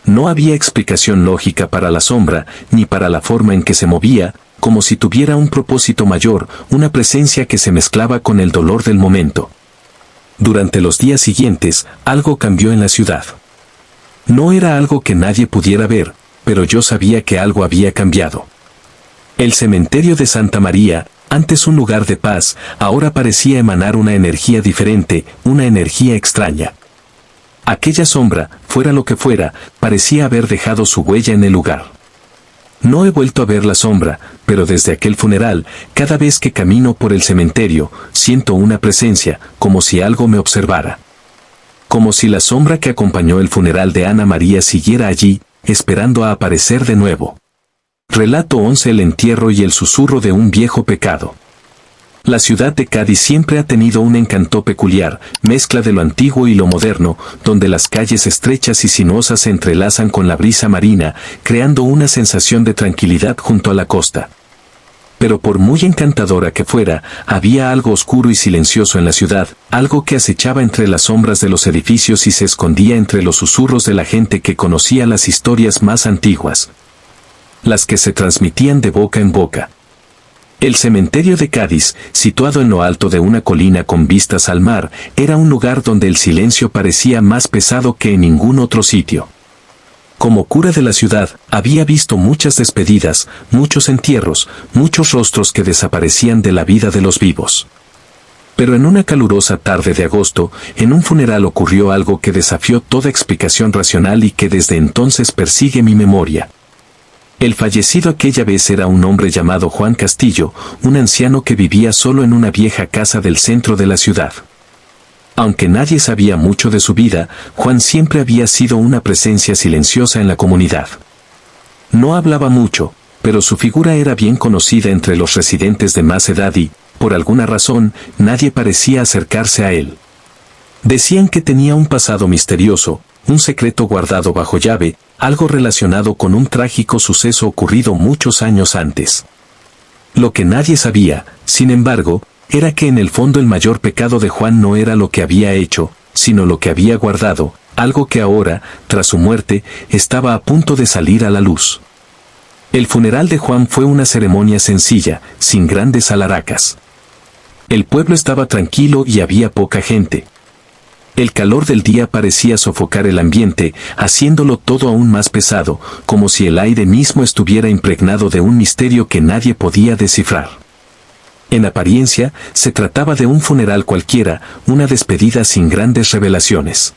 No había explicación lógica para la sombra, ni para la forma en que se movía, como si tuviera un propósito mayor, una presencia que se mezclaba con el dolor del momento. Durante los días siguientes, algo cambió en la ciudad. No era algo que nadie pudiera ver, pero yo sabía que algo había cambiado. El cementerio de Santa María, antes un lugar de paz, ahora parecía emanar una energía diferente, una energía extraña. Aquella sombra, fuera lo que fuera, parecía haber dejado su huella en el lugar. No he vuelto a ver la sombra, pero desde aquel funeral, cada vez que camino por el cementerio, siento una presencia, como si algo me observara. Como si la sombra que acompañó el funeral de Ana María siguiera allí, esperando a aparecer de nuevo. Relato 11: El entierro y el susurro de un viejo pecado. La ciudad de Cádiz siempre ha tenido un encanto peculiar, mezcla de lo antiguo y lo moderno, donde las calles estrechas y sinuosas se entrelazan con la brisa marina, creando una sensación de tranquilidad junto a la costa. Pero por muy encantadora que fuera, había algo oscuro y silencioso en la ciudad, algo que acechaba entre las sombras de los edificios y se escondía entre los susurros de la gente que conocía las historias más antiguas, las que se transmitían de boca en boca. El cementerio de Cádiz, situado en lo alto de una colina con vistas al mar, era un lugar donde el silencio parecía más pesado que en ningún otro sitio. Como cura de la ciudad, había visto muchas despedidas, muchos entierros, muchos rostros que desaparecían de la vida de los vivos. Pero en una calurosa tarde de agosto, en un funeral ocurrió algo que desafió toda explicación racional y que desde entonces persigue mi memoria. El fallecido aquella vez era un hombre llamado Juan Castillo, un anciano que vivía solo en una vieja casa del centro de la ciudad. Aunque nadie sabía mucho de su vida, Juan siempre había sido una presencia silenciosa en la comunidad. No hablaba mucho, pero su figura era bien conocida entre los residentes de más edad y, por alguna razón, nadie parecía acercarse a él. Decían que tenía un pasado misterioso, un secreto guardado bajo llave, algo relacionado con un trágico suceso ocurrido muchos años antes. Lo que nadie sabía, sin embargo, era que en el fondo el mayor pecado de Juan no era lo que había hecho, sino lo que había guardado, algo que ahora, tras su muerte, estaba a punto de salir a la luz. El funeral de Juan fue una ceremonia sencilla, sin grandes alaracas. El pueblo estaba tranquilo y había poca gente. El calor del día parecía sofocar el ambiente, haciéndolo todo aún más pesado, como si el aire mismo estuviera impregnado de un misterio que nadie podía descifrar. En apariencia, se trataba de un funeral cualquiera, una despedida sin grandes revelaciones.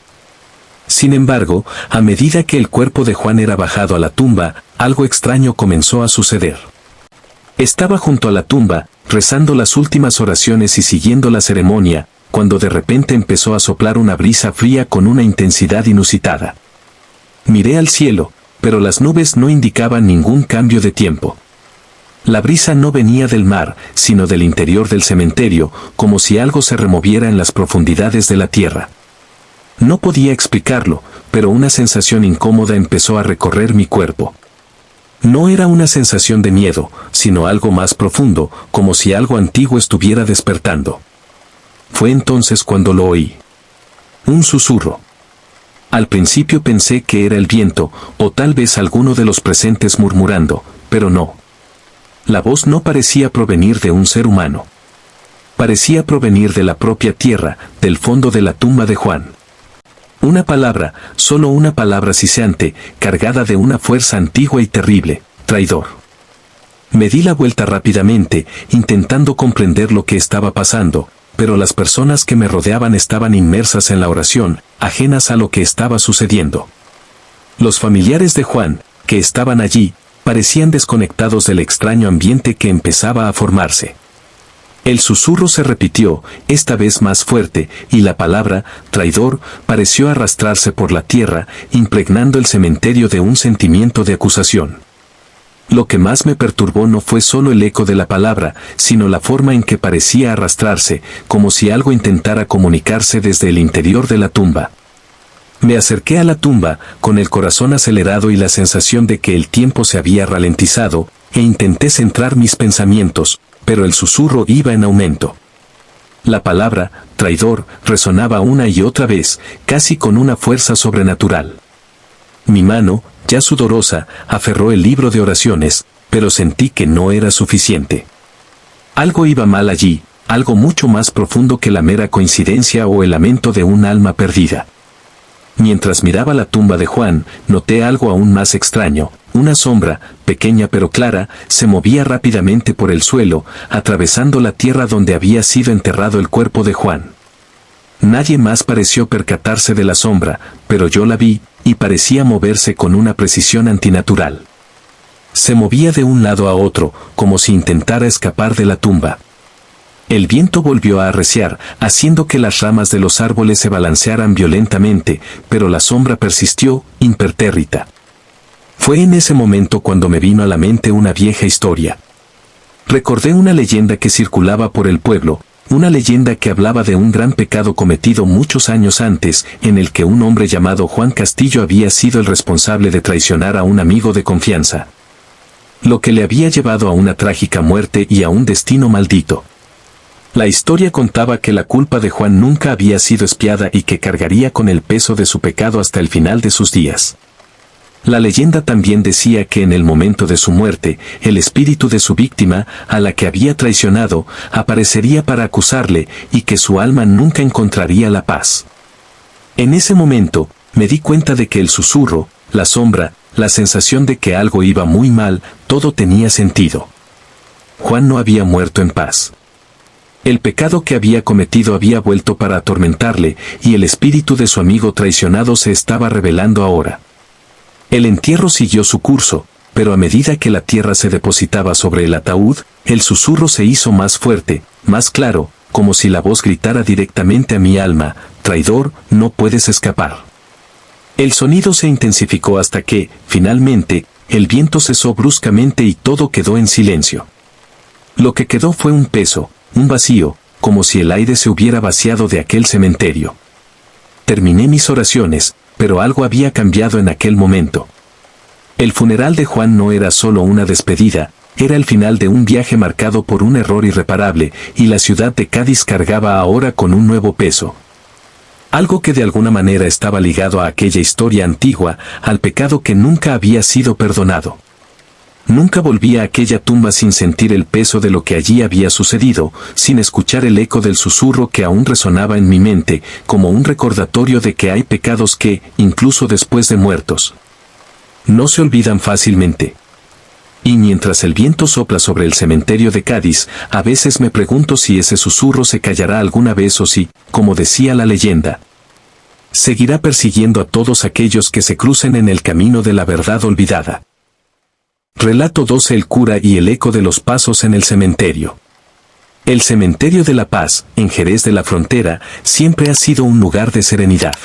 Sin embargo, a medida que el cuerpo de Juan era bajado a la tumba, algo extraño comenzó a suceder. Estaba junto a la tumba, rezando las últimas oraciones y siguiendo la ceremonia, cuando de repente empezó a soplar una brisa fría con una intensidad inusitada. Miré al cielo, pero las nubes no indicaban ningún cambio de tiempo. La brisa no venía del mar, sino del interior del cementerio, como si algo se removiera en las profundidades de la tierra. No podía explicarlo, pero una sensación incómoda empezó a recorrer mi cuerpo. No era una sensación de miedo, sino algo más profundo, como si algo antiguo estuviera despertando. Fue entonces cuando lo oí. Un susurro. Al principio pensé que era el viento, o tal vez alguno de los presentes murmurando, pero no. La voz no parecía provenir de un ser humano. Parecía provenir de la propia tierra, del fondo de la tumba de Juan. Una palabra, solo una palabra siseante, cargada de una fuerza antigua y terrible: traidor. Me di la vuelta rápidamente, intentando comprender lo que estaba pasando, pero las personas que me rodeaban estaban inmersas en la oración, ajenas a lo que estaba sucediendo. Los familiares de Juan, que estaban allí, parecían desconectados del extraño ambiente que empezaba a formarse. El susurro se repitió, esta vez más fuerte, y la palabra, traidor, pareció arrastrarse por la tierra, impregnando el cementerio de un sentimiento de acusación. Lo que más me perturbó no fue solo el eco de la palabra, sino la forma en que parecía arrastrarse, como si algo intentara comunicarse desde el interior de la tumba. Me acerqué a la tumba, con el corazón acelerado y la sensación de que el tiempo se había ralentizado, e intenté centrar mis pensamientos, pero el susurro iba en aumento. La palabra, traidor, resonaba una y otra vez, casi con una fuerza sobrenatural. Mi mano, ya sudorosa, aferró el libro de oraciones, pero sentí que no era suficiente. Algo iba mal allí, algo mucho más profundo que la mera coincidencia o el lamento de un alma perdida. Mientras miraba la tumba de Juan, noté algo aún más extraño. Una sombra, pequeña pero clara, se movía rápidamente por el suelo, atravesando la tierra donde había sido enterrado el cuerpo de Juan. Nadie más pareció percatarse de la sombra, pero yo la vi, y parecía moverse con una precisión antinatural. Se movía de un lado a otro, como si intentara escapar de la tumba. El viento volvió a arreciar, haciendo que las ramas de los árboles se balancearan violentamente, pero la sombra persistió, impertérrita. Fue en ese momento cuando me vino a la mente una vieja historia. Recordé una leyenda que circulaba por el pueblo, una leyenda que hablaba de un gran pecado cometido muchos años antes, en el que un hombre llamado Juan Castillo había sido el responsable de traicionar a un amigo de confianza, lo que le había llevado a una trágica muerte y a un destino maldito. La historia contaba que la culpa de Juan nunca había sido expiada y que cargaría con el peso de su pecado hasta el final de sus días. La leyenda también decía que en el momento de su muerte, el espíritu de su víctima, a la que había traicionado, aparecería para acusarle y que su alma nunca encontraría la paz. En ese momento, me di cuenta de que el susurro, la sombra, la sensación de que algo iba muy mal, todo tenía sentido. Juan no había muerto en paz. El pecado que había cometido había vuelto para atormentarle, y el espíritu de su amigo traicionado se estaba revelando ahora. El entierro siguió su curso, pero a medida que la tierra se depositaba sobre el ataúd, el susurro se hizo más fuerte, más claro, como si la voz gritara directamente a mi alma: traidor, no puedes escapar. El sonido se intensificó hasta que, finalmente, el viento cesó bruscamente y todo quedó en silencio. Lo que quedó fue un peso, un vacío, como si el aire se hubiera vaciado de aquel cementerio. Terminé mis oraciones, pero algo había cambiado en aquel momento. El funeral de Juan no era solo una despedida, era el final de un viaje marcado por un error irreparable, y la ciudad de Cádiz cargaba ahora con un nuevo peso. Algo que de alguna manera estaba ligado a aquella historia antigua, al pecado que nunca había sido perdonado. Nunca volví a aquella tumba sin sentir el peso de lo que allí había sucedido, sin escuchar el eco del susurro que aún resonaba en mi mente, como un recordatorio de que hay pecados que, incluso después de muertos, no se olvidan fácilmente. Y mientras el viento sopla sobre el cementerio de Cádiz, a veces me pregunto si ese susurro se callará alguna vez o si, como decía la leyenda, seguirá persiguiendo a todos aquellos que se crucen en el camino de la verdad olvidada. Relato 12: El cura y el eco de los pasos en el cementerio. El cementerio de La Paz, en Jerez de la Frontera, siempre ha sido un lugar de serenidad.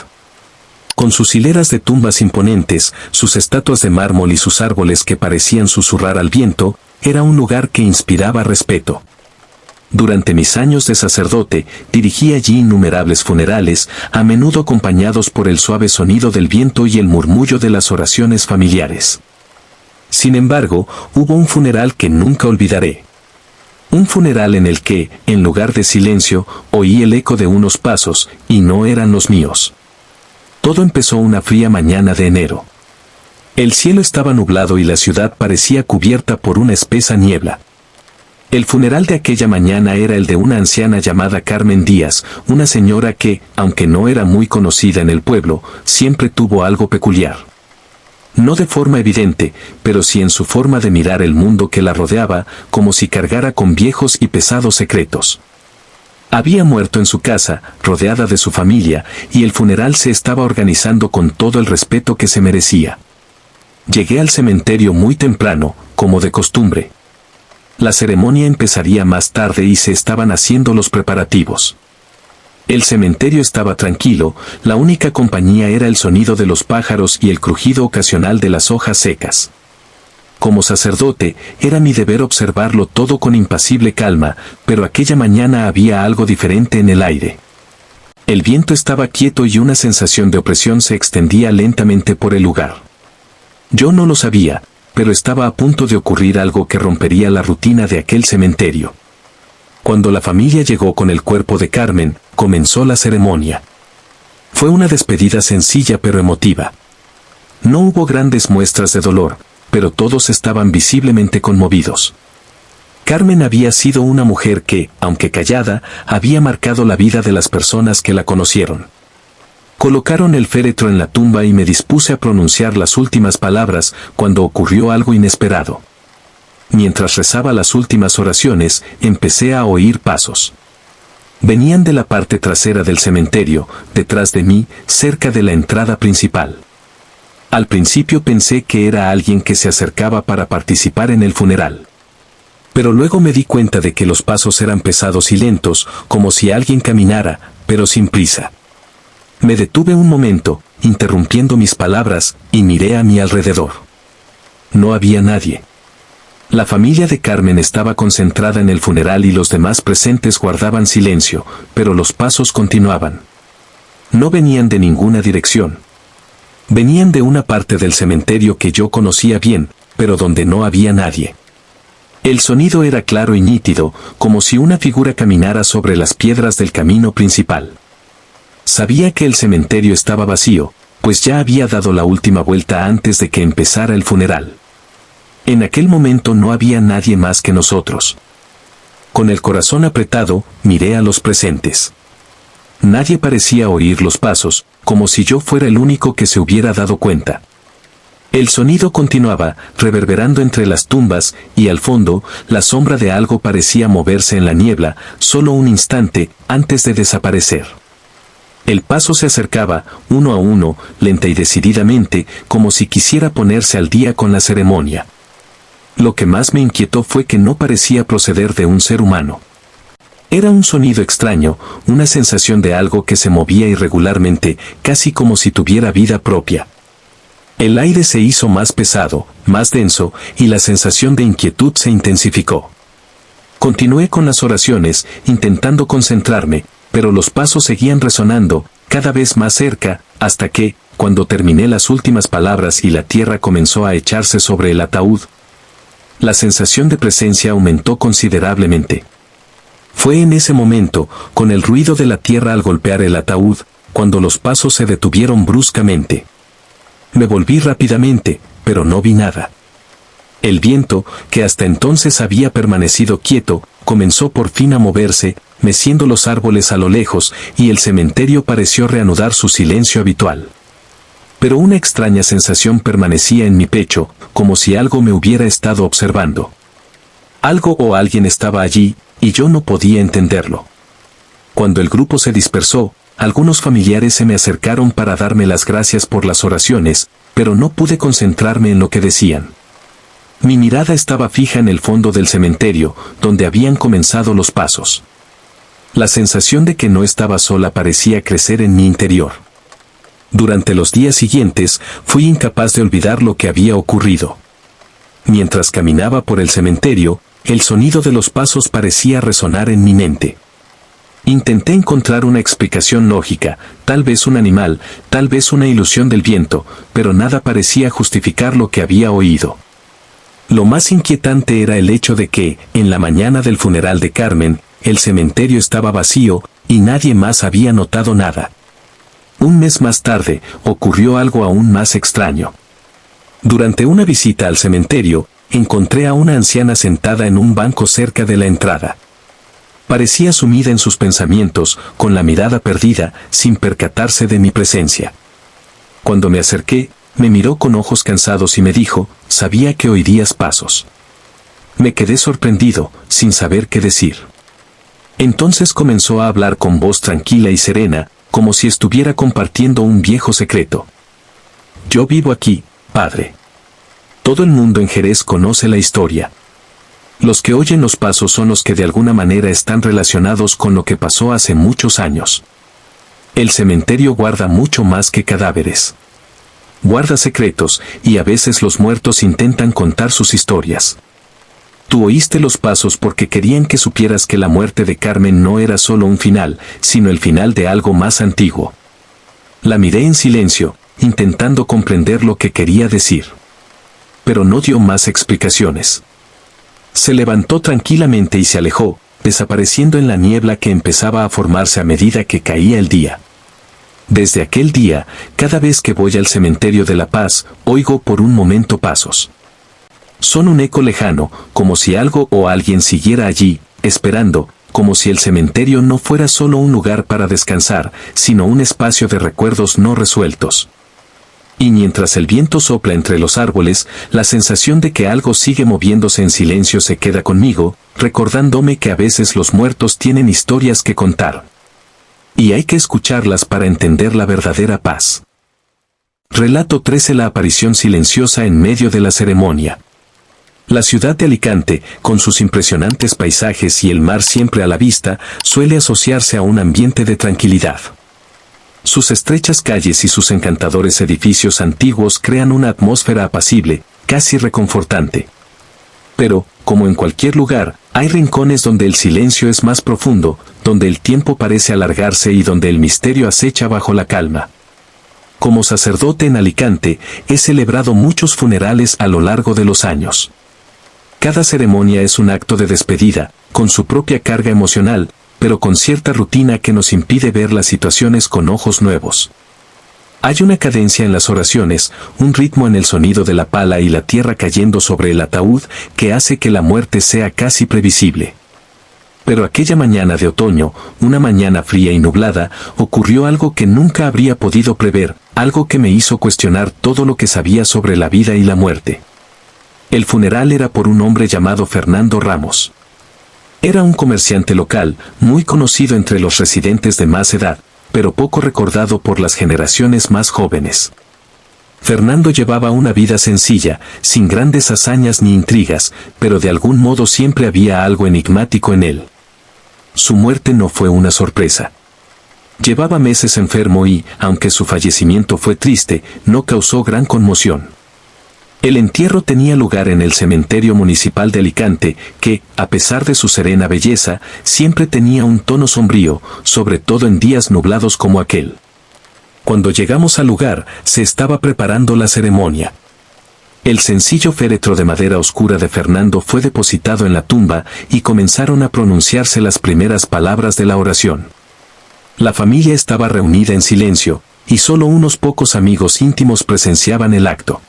Con sus hileras de tumbas imponentes, sus estatuas de mármol y sus árboles que parecían susurrar al viento, era un lugar que inspiraba respeto. Durante mis años de sacerdote, dirigí allí innumerables funerales, a menudo acompañados por el suave sonido del viento y el murmullo de las oraciones familiares. Sin embargo, hubo un funeral que nunca olvidaré. Un funeral en el que, en lugar de silencio, oí el eco de unos pasos, y no eran los míos. Todo empezó una fría mañana de enero. El cielo estaba nublado y la ciudad parecía cubierta por una espesa niebla. El funeral de aquella mañana era el de una anciana llamada Carmen Díaz, una señora que, aunque no era muy conocida en el pueblo, siempre tuvo algo peculiar. No de forma evidente, pero sí en su forma de mirar el mundo que la rodeaba, como si cargara con viejos y pesados secretos. Había muerto en su casa, rodeada de su familia, y el funeral se estaba organizando con todo el respeto que se merecía. Llegué al cementerio muy temprano, como de costumbre. La ceremonia empezaría más tarde y se estaban haciendo los preparativos. El cementerio estaba tranquilo, la única compañía era el sonido de los pájaros y el crujido ocasional de las hojas secas. Como sacerdote, era mi deber observarlo todo con impasible calma, pero aquella mañana había algo diferente en el aire. El viento estaba quieto y una sensación de opresión se extendía lentamente por el lugar. Yo no lo sabía, pero estaba a punto de ocurrir algo que rompería la rutina de aquel cementerio. Cuando la familia llegó con el cuerpo de Carmen, comenzó la ceremonia. Fue una despedida sencilla pero emotiva. No hubo grandes muestras de dolor, pero todos estaban visiblemente conmovidos. Carmen había sido una mujer que, aunque callada, había marcado la vida de las personas que la conocieron. Colocaron el féretro en la tumba y me dispuse a pronunciar las últimas palabras cuando ocurrió algo inesperado. Mientras rezaba las últimas oraciones, empecé a oír pasos. Venían de la parte trasera del cementerio, detrás de mí, cerca de la entrada principal. Al principio pensé que era alguien que se acercaba para participar en el funeral. Pero luego me di cuenta de que los pasos eran pesados y lentos, como si alguien caminara, pero sin prisa. Me detuve un momento, interrumpiendo mis palabras, y miré a mi alrededor. No había nadie. La familia de Carmen estaba concentrada en el funeral y los demás presentes guardaban silencio, pero los pasos continuaban. No venían de ninguna dirección. Venían de una parte del cementerio que yo conocía bien, pero donde no había nadie. El sonido era claro y nítido, como si una figura caminara sobre las piedras del camino principal. Sabía que el cementerio estaba vacío, pues ya había dado la última vuelta antes de que empezara el funeral. En aquel momento no había nadie más que nosotros. Con el corazón apretado, miré a los presentes. Nadie parecía oír los pasos, como si yo fuera el único que se hubiera dado cuenta. El sonido continuaba, reverberando entre las tumbas, y al fondo, la sombra de algo parecía moverse en la niebla, solo un instante, antes de desaparecer. El paso se acercaba, uno a uno, lenta y decididamente, como si quisiera ponerse al día con la ceremonia. Lo que más me inquietó fue que no parecía proceder de un ser humano. Era un sonido extraño, una sensación de algo que se movía irregularmente, casi como si tuviera vida propia. El aire se hizo más pesado, más denso, y la sensación de inquietud se intensificó. Continué con las oraciones, intentando concentrarme, pero los pasos seguían resonando, cada vez más cerca, hasta que, cuando terminé las últimas palabras y la tierra comenzó a echarse sobre el ataúd, la sensación de presencia aumentó considerablemente. Fue en ese momento, con el ruido de la tierra al golpear el ataúd, cuando los pasos se detuvieron bruscamente. Me volví rápidamente, pero no vi nada. El viento, que hasta entonces había permanecido quieto, comenzó por fin a moverse, meciendo los árboles a lo lejos, y el cementerio pareció reanudar su silencio habitual. Pero una extraña sensación permanecía en mi pecho, como si algo me hubiera estado observando. Algo o alguien estaba allí, y yo no podía entenderlo. Cuando el grupo se dispersó, algunos familiares se me acercaron para darme las gracias por las oraciones, pero no pude concentrarme en lo que decían. Mi mirada estaba fija en el fondo del cementerio, donde habían comenzado los pasos. La sensación de que no estaba sola parecía crecer en mi interior. Durante los días siguientes, fui incapaz de olvidar lo que había ocurrido. Mientras caminaba por el cementerio, el sonido de los pasos parecía resonar en mi mente. Intenté encontrar una explicación lógica, tal vez un animal, tal vez una ilusión del viento, pero nada parecía justificar lo que había oído. Lo más inquietante era el hecho de que, en la mañana del funeral de Carmen, el cementerio estaba vacío, y nadie más había notado nada. Un mes más tarde, ocurrió algo aún más extraño. Durante una visita al cementerio, encontré a una anciana sentada en un banco cerca de la entrada. Parecía sumida en sus pensamientos, con la mirada perdida, sin percatarse de mi presencia. Cuando me acerqué, me miró con ojos cansados y me dijo, «Sabía que oirías pasos». Me quedé sorprendido, sin saber qué decir. Entonces comenzó a hablar con voz tranquila y serena, como si estuviera compartiendo un viejo secreto. «Yo vivo aquí, padre. Todo el mundo en Jerez conoce la historia. Los que oyen los pasos son los que de alguna manera están relacionados con lo que pasó hace muchos años. El cementerio guarda mucho más que cadáveres. Guarda secretos, y a veces los muertos intentan contar sus historias. Tú oíste los pasos porque querían que supieras que la muerte de Carmen no era solo un final, sino el final de algo más antiguo». La miré en silencio, intentando comprender lo que quería decir. Pero no dio más explicaciones. Se levantó tranquilamente y se alejó, desapareciendo en la niebla que empezaba a formarse a medida que caía el día. Desde aquel día, cada vez que voy al cementerio de La Paz, oigo por un momento pasos. Son un eco lejano, como si algo o alguien siguiera allí, esperando, como si el cementerio no fuera solo un lugar para descansar, sino un espacio de recuerdos no resueltos. Y mientras el viento sopla entre los árboles, la sensación de que algo sigue moviéndose en silencio se queda conmigo, recordándome que a veces los muertos tienen historias que contar. Y hay que escucharlas para entender la verdadera paz. Relato 13: La aparición silenciosa en medio de la ceremonia. La ciudad de Alicante, con sus impresionantes paisajes y el mar siempre a la vista, suele asociarse a un ambiente de tranquilidad. Sus estrechas calles y sus encantadores edificios antiguos crean una atmósfera apacible, casi reconfortante. Pero, como en cualquier lugar, hay rincones donde el silencio es más profundo, donde el tiempo parece alargarse y donde el misterio acecha bajo la calma. Como sacerdote en Alicante, he celebrado muchos funerales a lo largo de los años. Cada ceremonia es un acto de despedida, con su propia carga emocional, pero con cierta rutina que nos impide ver las situaciones con ojos nuevos. Hay una cadencia en las oraciones, un ritmo en el sonido de la pala y la tierra cayendo sobre el ataúd que hace que la muerte sea casi previsible. Pero aquella mañana de otoño, una mañana fría y nublada, ocurrió algo que nunca habría podido prever, algo que me hizo cuestionar todo lo que sabía sobre la vida y la muerte. El funeral era por un hombre llamado Fernando Ramos. Era un comerciante local, muy conocido entre los residentes de más edad, pero poco recordado por las generaciones más jóvenes. Fernando llevaba una vida sencilla, sin grandes hazañas ni intrigas, pero de algún modo siempre había algo enigmático en él. Su muerte no fue una sorpresa. Llevaba meses enfermo y, aunque su fallecimiento fue triste, no causó gran conmoción. El entierro tenía lugar en el cementerio municipal de Alicante, que, a pesar de su serena belleza, siempre tenía un tono sombrío, sobre todo en días nublados como aquel. Cuando llegamos al lugar, se estaba preparando la ceremonia. El sencillo féretro de madera oscura de Fernando fue depositado en la tumba y comenzaron a pronunciarse las primeras palabras de la oración. La familia estaba reunida en silencio, y solo unos pocos amigos íntimos presenciaban el acto.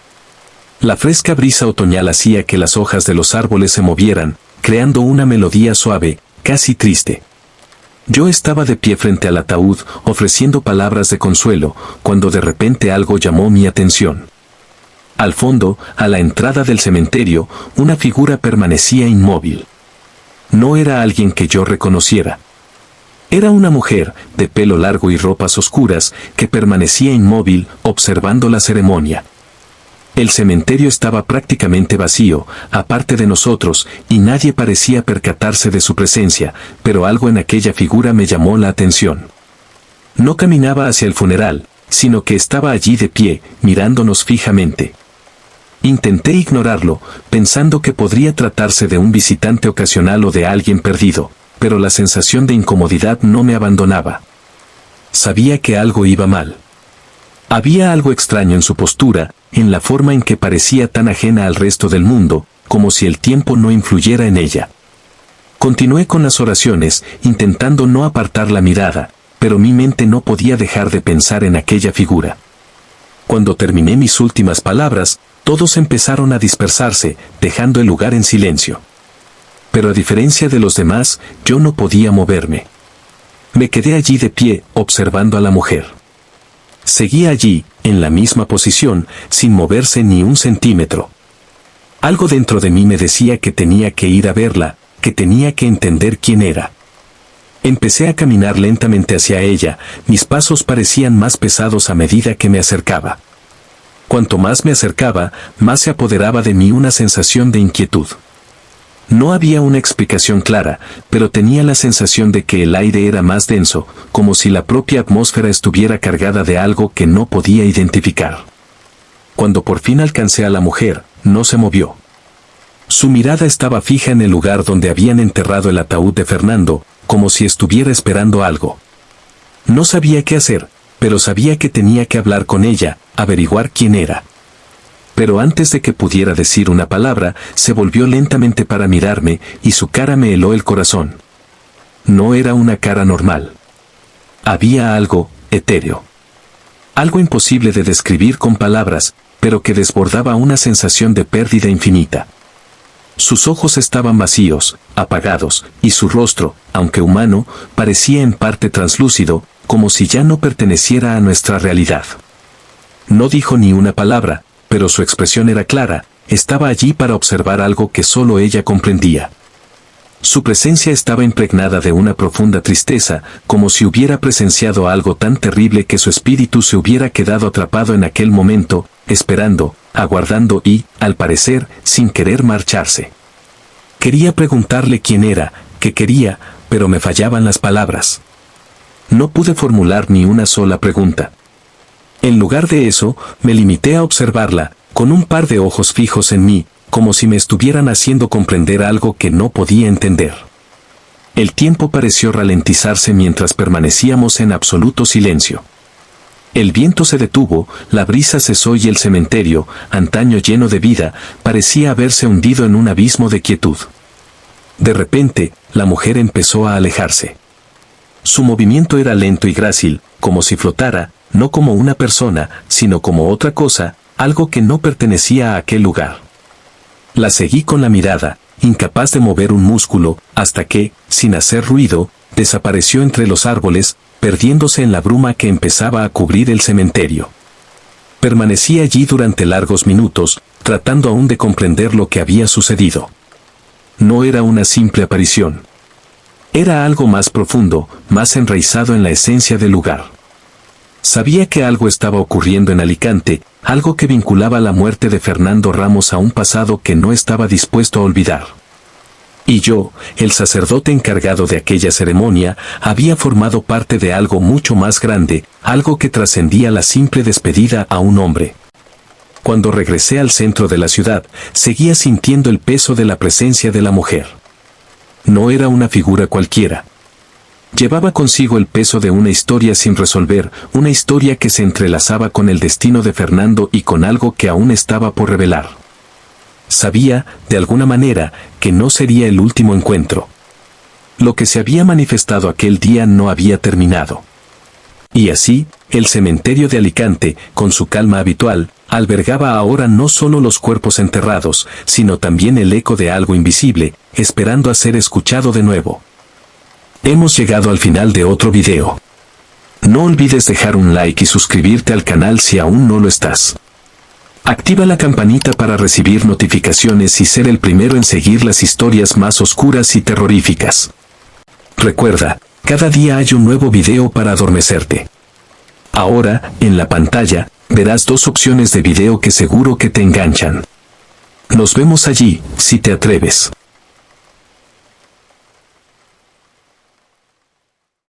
La fresca brisa otoñal hacía que las hojas de los árboles se movieran, creando una melodía suave, casi triste. Yo estaba de pie frente al ataúd, ofreciendo palabras de consuelo, cuando de repente algo llamó mi atención. Al fondo, a la entrada del cementerio, una figura permanecía inmóvil. No era alguien que yo reconociera. Era una mujer, de pelo largo y ropas oscuras, que permanecía inmóvil, observando la ceremonia. El cementerio estaba prácticamente vacío, aparte de nosotros, y nadie parecía percatarse de su presencia, pero algo en aquella figura me llamó la atención. No caminaba hacia el funeral, sino que estaba allí de pie, mirándonos fijamente. Intenté ignorarlo, pensando que podría tratarse de un visitante ocasional o de alguien perdido, pero la sensación de incomodidad no me abandonaba. Sabía que algo iba mal. Había algo extraño en su postura, en la forma en que parecía tan ajena al resto del mundo, como si el tiempo no influyera en ella. Continué con las oraciones, intentando no apartar la mirada, pero mi mente no podía dejar de pensar en aquella figura. Cuando terminé mis últimas palabras, todos empezaron a dispersarse, dejando el lugar en silencio. Pero a diferencia de los demás, yo no podía moverme. Me quedé allí de pie, observando a la mujer. Seguía allí, en la misma posición, sin moverse ni un centímetro. Algo dentro de mí me decía que tenía que ir a verla, que tenía que entender quién era. Empecé a caminar lentamente hacia ella, mis pasos parecían más pesados a medida que me acercaba. Cuanto más me acercaba, más se apoderaba de mí una sensación de inquietud. No había una explicación clara, pero tenía la sensación de que el aire era más denso, como si la propia atmósfera estuviera cargada de algo que no podía identificar. Cuando por fin alcancé a la mujer, no se movió. Su mirada estaba fija en el lugar donde habían enterrado el ataúd de Fernando, como si estuviera esperando algo. No sabía qué hacer, pero sabía que tenía que hablar con ella, averiguar quién era. Pero antes de que pudiera decir una palabra, se volvió lentamente para mirarme, y su cara me heló el corazón. No era una cara normal. Había algo etéreo. Algo imposible de describir con palabras, pero que desbordaba una sensación de pérdida infinita. Sus ojos estaban vacíos, apagados, y su rostro, aunque humano, parecía en parte translúcido, como si ya no perteneciera a nuestra realidad. No dijo ni una palabra, pero su expresión era clara, estaba allí para observar algo que solo ella comprendía. Su presencia estaba impregnada de una profunda tristeza, como si hubiera presenciado algo tan terrible que su espíritu se hubiera quedado atrapado en aquel momento, esperando, aguardando y, al parecer, sin querer marcharse. Quería preguntarle quién era, qué quería, pero me fallaban las palabras. No pude formular ni una sola pregunta. En lugar de eso, me limité a observarla, con un par de ojos fijos en mí, como si me estuvieran haciendo comprender algo que no podía entender. El tiempo pareció ralentizarse mientras permanecíamos en absoluto silencio. El viento se detuvo, la brisa cesó y el cementerio, antaño lleno de vida, parecía haberse hundido en un abismo de quietud. De repente, la mujer empezó a alejarse. Su movimiento era lento y grácil, como si flotara, no como una persona, sino como otra cosa, algo que no pertenecía a aquel lugar. La seguí con la mirada, incapaz de mover un músculo, hasta que, sin hacer ruido, desapareció entre los árboles, perdiéndose en la bruma que empezaba a cubrir el cementerio. Permanecí allí durante largos minutos, tratando aún de comprender lo que había sucedido. No era una simple aparición. Era algo más profundo, más enraizado en la esencia del lugar. Sabía que algo estaba ocurriendo en Alicante, algo que vinculaba la muerte de Fernando Ramos a un pasado que no estaba dispuesto a olvidar. Y yo, el sacerdote encargado de aquella ceremonia, había formado parte de algo mucho más grande, algo que trascendía la simple despedida a un hombre. Cuando regresé al centro de la ciudad, seguía sintiendo el peso de la presencia de la mujer. No era una figura cualquiera. Llevaba consigo el peso de una historia sin resolver, una historia que se entrelazaba con el destino de Fernando y con algo que aún estaba por revelar. Sabía, de alguna manera, que no sería el último encuentro. Lo que se había manifestado aquel día no había terminado. Y así, el cementerio de Alicante, con su calma habitual, albergaba ahora no solo los cuerpos enterrados, sino también el eco de algo invisible, esperando a ser escuchado de nuevo. Hemos llegado al final de otro video. No olvides dejar un like y suscribirte al canal si aún no lo estás. Activa la campanita para recibir notificaciones y ser el primero en seguir las historias más oscuras y terroríficas. Recuerda, cada día hay un nuevo video para adormecerte. Ahora, en la pantalla, verás 2 opciones de video que seguro que te enganchan. Nos vemos allí, si te atreves.